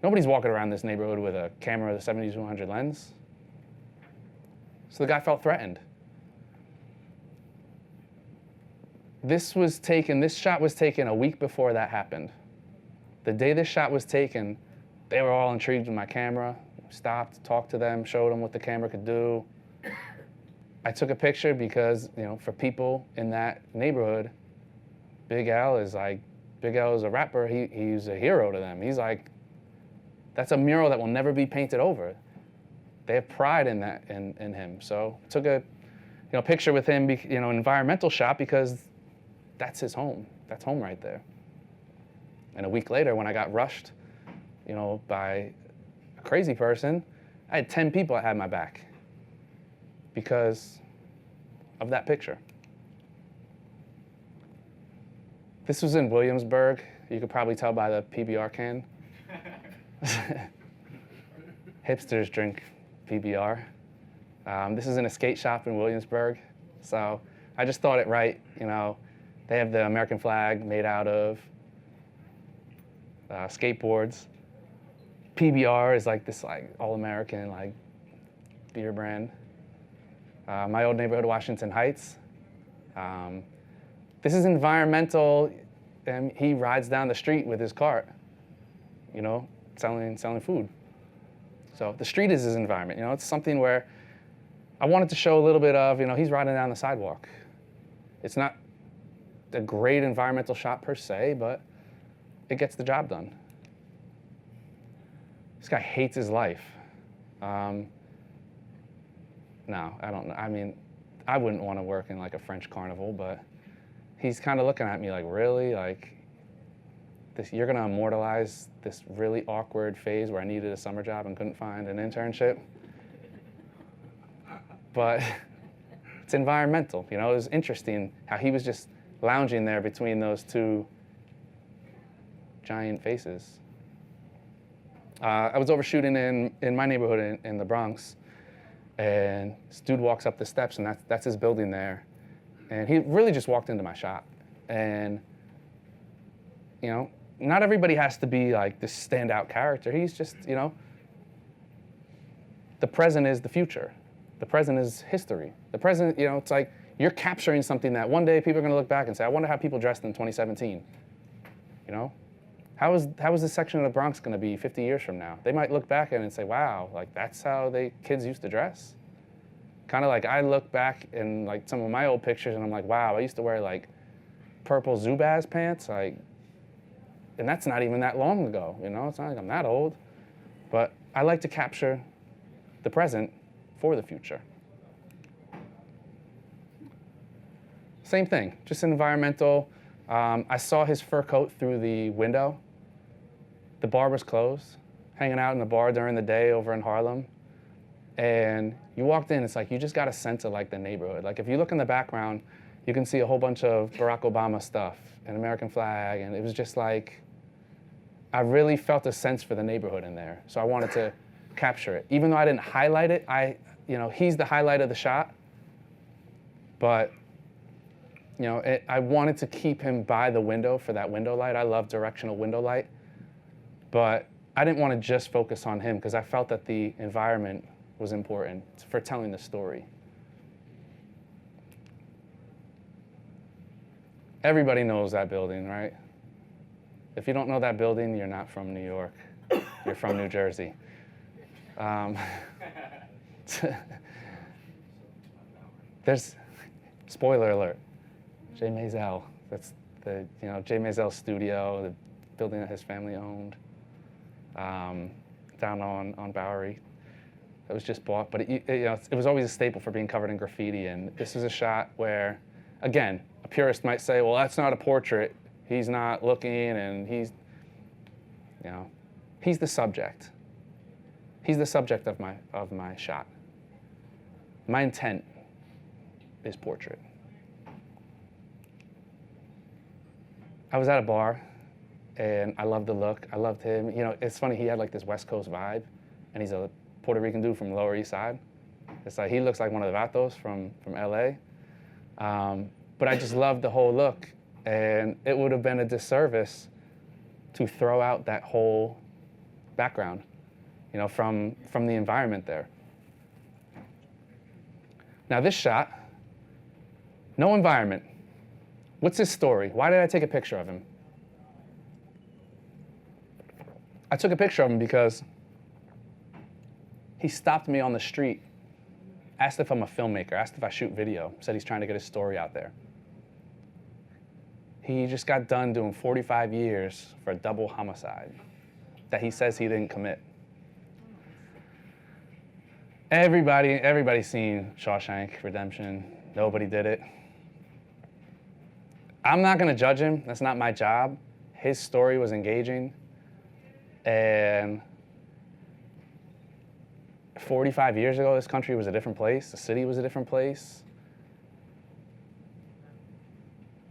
Nobody's walking around this neighborhood with a camera with a 70-200 lens. So the guy felt threatened. This shot was taken a week before that happened. The day this shot was taken, they were all intrigued with my camera. Stopped, talked to them, showed them what the camera could do. I took a picture because, for people in that neighborhood, Big L is a rapper. He's a hero to them. He's like, that's a mural that will never be painted over. They have pride in that, in him. So I took a picture with him, an environmental shot because that's his home. That's home right there. And a week later, when I got rushed, by a crazy person, I had 10 people that had my back because of that picture. This was in Williamsburg. You could probably tell by the PBR can. Hipsters drink PBR. This is in a skate shop in Williamsburg. So I just thought it right, They have the American flag made out of skateboards. PBR is like this all-American beer brand. My old neighborhood, Washington Heights. This is environmental, and he rides down the street with his cart, selling food. So the street is his environment. It's something where I wanted to show a little bit of, he's riding down the sidewalk. It's not a great environmental shot per se, but it gets the job done. This guy hates his life. No, I don't know. I mean, I wouldn't want to work in a French carnival, but he's kind of looking at me like, really? You're going to immortalize this really awkward phase where I needed a summer job and couldn't find an internship? But it's environmental. It was interesting how he was just lounging there between those two giant faces. I was overshooting in my neighborhood in the Bronx, and this dude walks up the steps, and that's his building there. And he really just walked into my shop. And, not everybody has to be this standout character. He's just, the present is the future. The present is history. The present, it's like you're capturing something that one day people are going to look back and say, I wonder how people dressed in 2017. How is this section of the Bronx going to be 50 years from now? They might look back at it and say, wow, that's how kids used to dress. Kind of I look back in some of my old pictures and I'm like, wow, I used to wear purple Zubaz pants. and that's not even that long ago, you know? It's not like I'm that old. But I like to capture the present for the future. Same thing, just environmental. I saw his fur coat through the window. The bar was closed, hanging out in the bar during the day over in Harlem. And you walked in, it's like you just got a sense of like the neighborhood. Like if you look in the background, you can see a whole bunch of Barack Obama stuff, an American flag, and it was just like, I really felt a sense for the neighborhood in there. So I wanted to capture it. Even though I didn't highlight it, he's the highlight of the shot, but I wanted to keep him by the window for that window light. I love directional window light, but I didn't want to just focus on him because I felt that the environment was important for telling the story. Everybody knows that building, right? If you don't know that building, you're not from New York. You're from New Jersey. There's, spoiler alert, Jay Maisel. That's the Jay Maisel studio, the building that his family owned, down on Bowery. It was just bought, but it was always a staple for being covered in graffiti. And this is a shot where, again, a purist might say, well, that's not a portrait. He's not looking, and he's the subject. He's the subject of my shot. My intent is portrait. I was at a bar, and I loved the look. I loved him. It's funny, he had like this West Coast vibe, and he's a Puerto Rican dude from Lower East Side. It's like he looks like one of the Vatos from LA. But I just loved the whole look, and it would have been a disservice to throw out that whole background, from the environment there. Now this shot, no environment. What's his story? Why did I take a picture of him? I took a picture of him because he stopped me on the street, asked if I'm a filmmaker, asked if I shoot video, said he's trying to get his story out there. He just got done doing 45 years for a double homicide that he says he didn't commit. Everybody's seen Shawshank Redemption. Nobody did it. I'm not going to judge him. That's not my job. His story was engaging. And 45 years ago, this country was a different place. The city was a different place.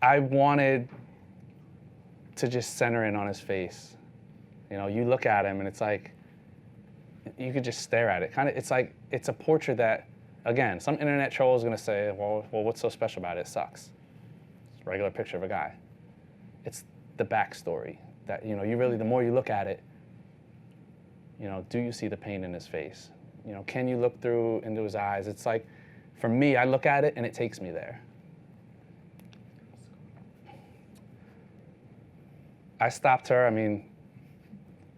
I wanted to just center in on his face. You look at him and it's like, you could just stare at it. It's like, it's a portrait that, again, some internet troll is gonna say, well, what's so special about it? It sucks. It's a regular picture of a guy. It's the backstory that, you really, the more you look at it, do you see the pain in his face? Can you look through into his eyes? It's like, for me, I look at it and it takes me there. I stopped her.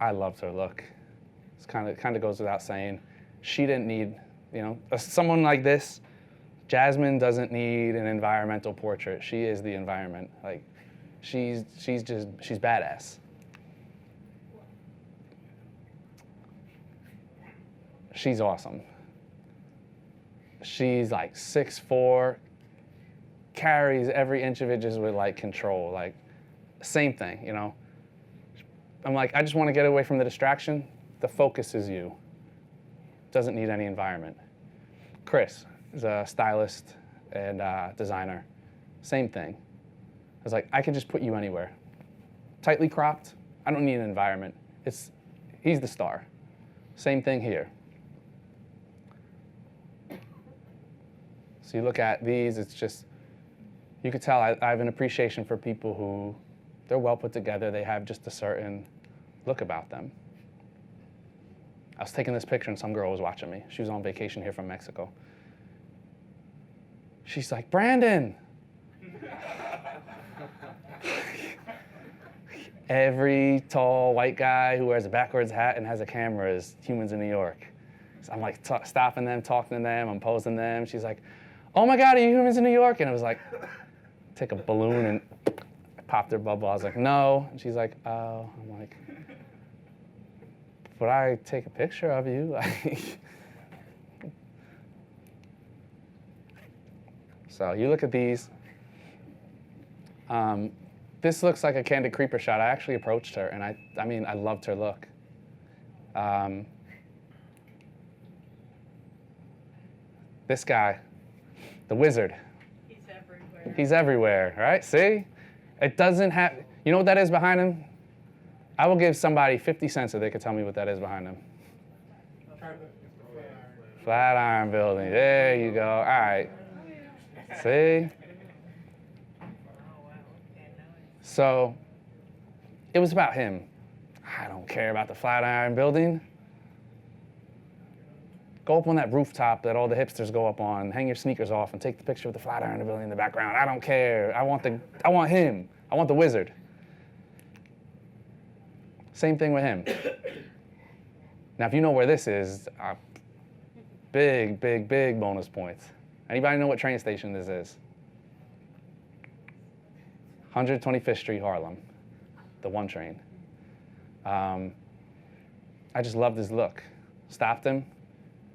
I loved her look. It's kind of goes without saying. She didn't need, someone like this. Jasmine doesn't need an environmental portrait. She is the environment. Like, she's badass. She's awesome. She's like 6'4", carries every inch of it just with like control. Like, same thing, I'm like, I just want to get away from the distraction. The focus is you. Doesn't need any environment. Chris is a stylist and designer. Same thing. I was like, I could just put you anywhere. Tightly cropped, I don't need an environment. He's the star. Same thing here. So you look at these, it's just, you could tell I have an appreciation for people who, they're well put together, they have just a certain look about them. I was taking this picture and some girl was watching me. She was on vacation here from Mexico. She's like, Brandon! Every tall white guy who wears a backwards hat and has a camera is humans in New York. So I'm like stopping them, talking to them, I'm posing them. She's like, oh my God, are you humans in New York? And it was like, take a balloon and popped her bubble. I was like, no. And she's like, oh. I'm like, would I take a picture of you? So you look at these. This looks like a candid creeper shot. I actually approached her, and I mean, I loved her look. This guy, the wizard.
He's everywhere.
He's everywhere, right? See? It doesn't have, you know what that is behind him? I will give somebody 50 cents if they could tell me what that is behind him. Flatiron Building. There you go. All right. See? So it was about him. I don't care about the Flatiron Building. Go up on that rooftop that all the hipsters go up on, hang your sneakers off, and take the picture with the Flatiron Building in the background. I don't care. I want him. I want the wizard. Same thing with him. Now, if you know where this is, big, big, big bonus points. Anybody know what train station this is? 125th Street, Harlem, the one train. I just loved his look. Stopped him,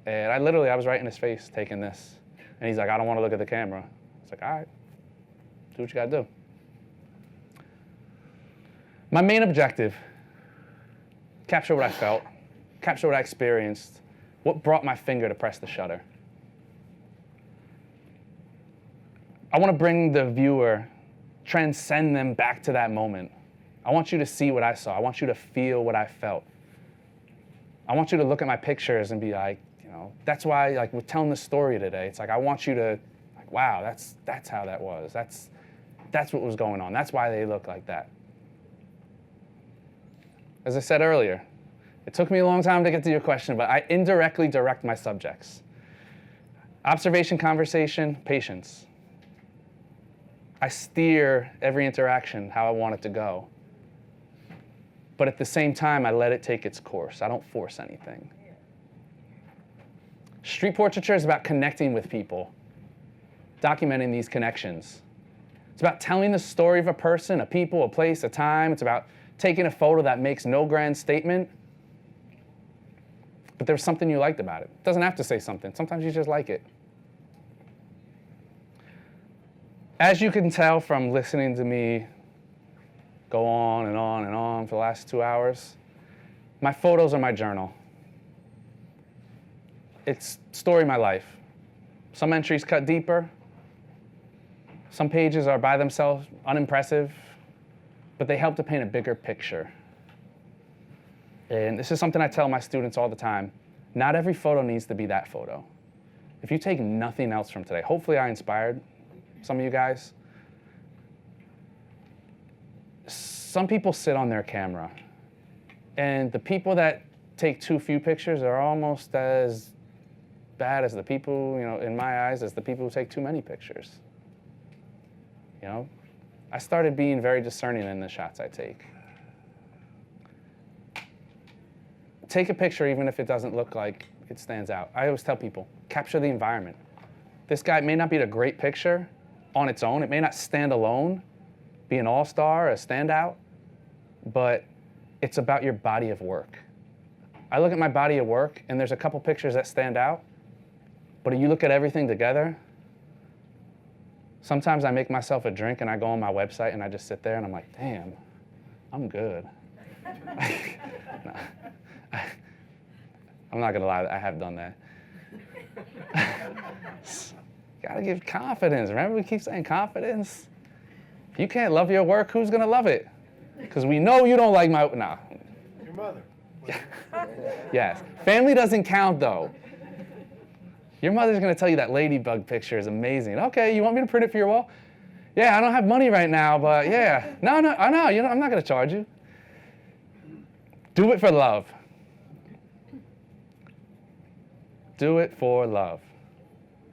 and I was right in his face taking this. And he's like, I don't want to look at the camera. I was like, all right, do what you got to do. My main objective, capture what I felt, capture what I experienced, what brought my finger to press the shutter. I want to bring the viewer, transcend them back to that moment. I want you to see what I saw. I want you to feel what I felt. I want you to look at my pictures and be like, you know, that's why, like, we're telling this story today. It's like, I want you to, like, wow, that's how that was. That's what was going on. That's why they look like that. As I said earlier, it took me a long time to get to your question, but I indirectly direct my subjects. Observation, conversation, patience. I steer every interaction how I want it to go. But at the same time, I let it take its course. I don't force anything. Street portraiture is about connecting with people, documenting these connections. It's about telling the story of a person, a people, a place, a time. It's about taking a photo that makes no grand statement, but there's something you liked about it. It doesn't have to say something. Sometimes you just like it. As you can tell from listening to me go on and on and on for the last 2 hours, my photos are my journal. It's story of my life. Some entries cut deeper. Some pages are by themselves unimpressive, but they help to paint a bigger picture. And this is something I tell my students all the time. Not every photo needs to be that photo. If you take nothing else from today, hopefully I inspired some of you guys. Some people sit on their camera, and the people that take too few pictures are almost as bad as the people, you know, in my eyes, as the people who take too many pictures. You know, I started being very discerning in the shots I take. Take a picture even if it doesn't look like it stands out. I always tell people, capture the environment. This guy may not be a great picture on its own. It may not stand alone, be an all-star, a standout, but it's about your body of work. I look at my body of work, and there's a couple pictures that stand out, but if you look at everything together, sometimes I make myself a drink and I go on my website and I just sit there and I'm like, damn, I'm good. No, I'm not gonna lie, I have done that. Gotta give confidence. Remember, we keep saying confidence? If you can't love your work, who's gonna love it? Because we know you don't like my, no.
Your mother.
Yes. Family doesn't count, though. Your mother's gonna tell you that ladybug picture is amazing. Okay, you want me to print it for your wall? Yeah, I don't have money right now, but yeah. No, I know, I'm not gonna charge you. Do it for love. Do it for love.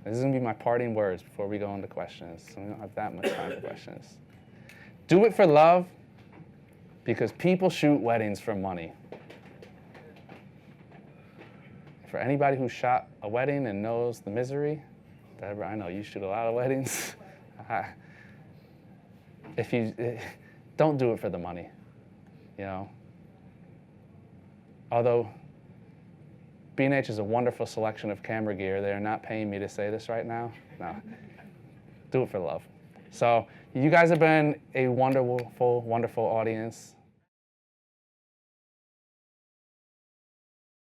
This is gonna be my parting words before we go into questions. So we don't have that much time for questions. Do it for love, because people shoot weddings for money. For anybody who shot a wedding and knows the misery, Deborah, I know you shoot a lot of weddings. don't do it for the money, you know. Although B&H is a wonderful selection of camera gear, they are not paying me to say this right now. No, do it for love. So you guys have been a wonderful, wonderful audience.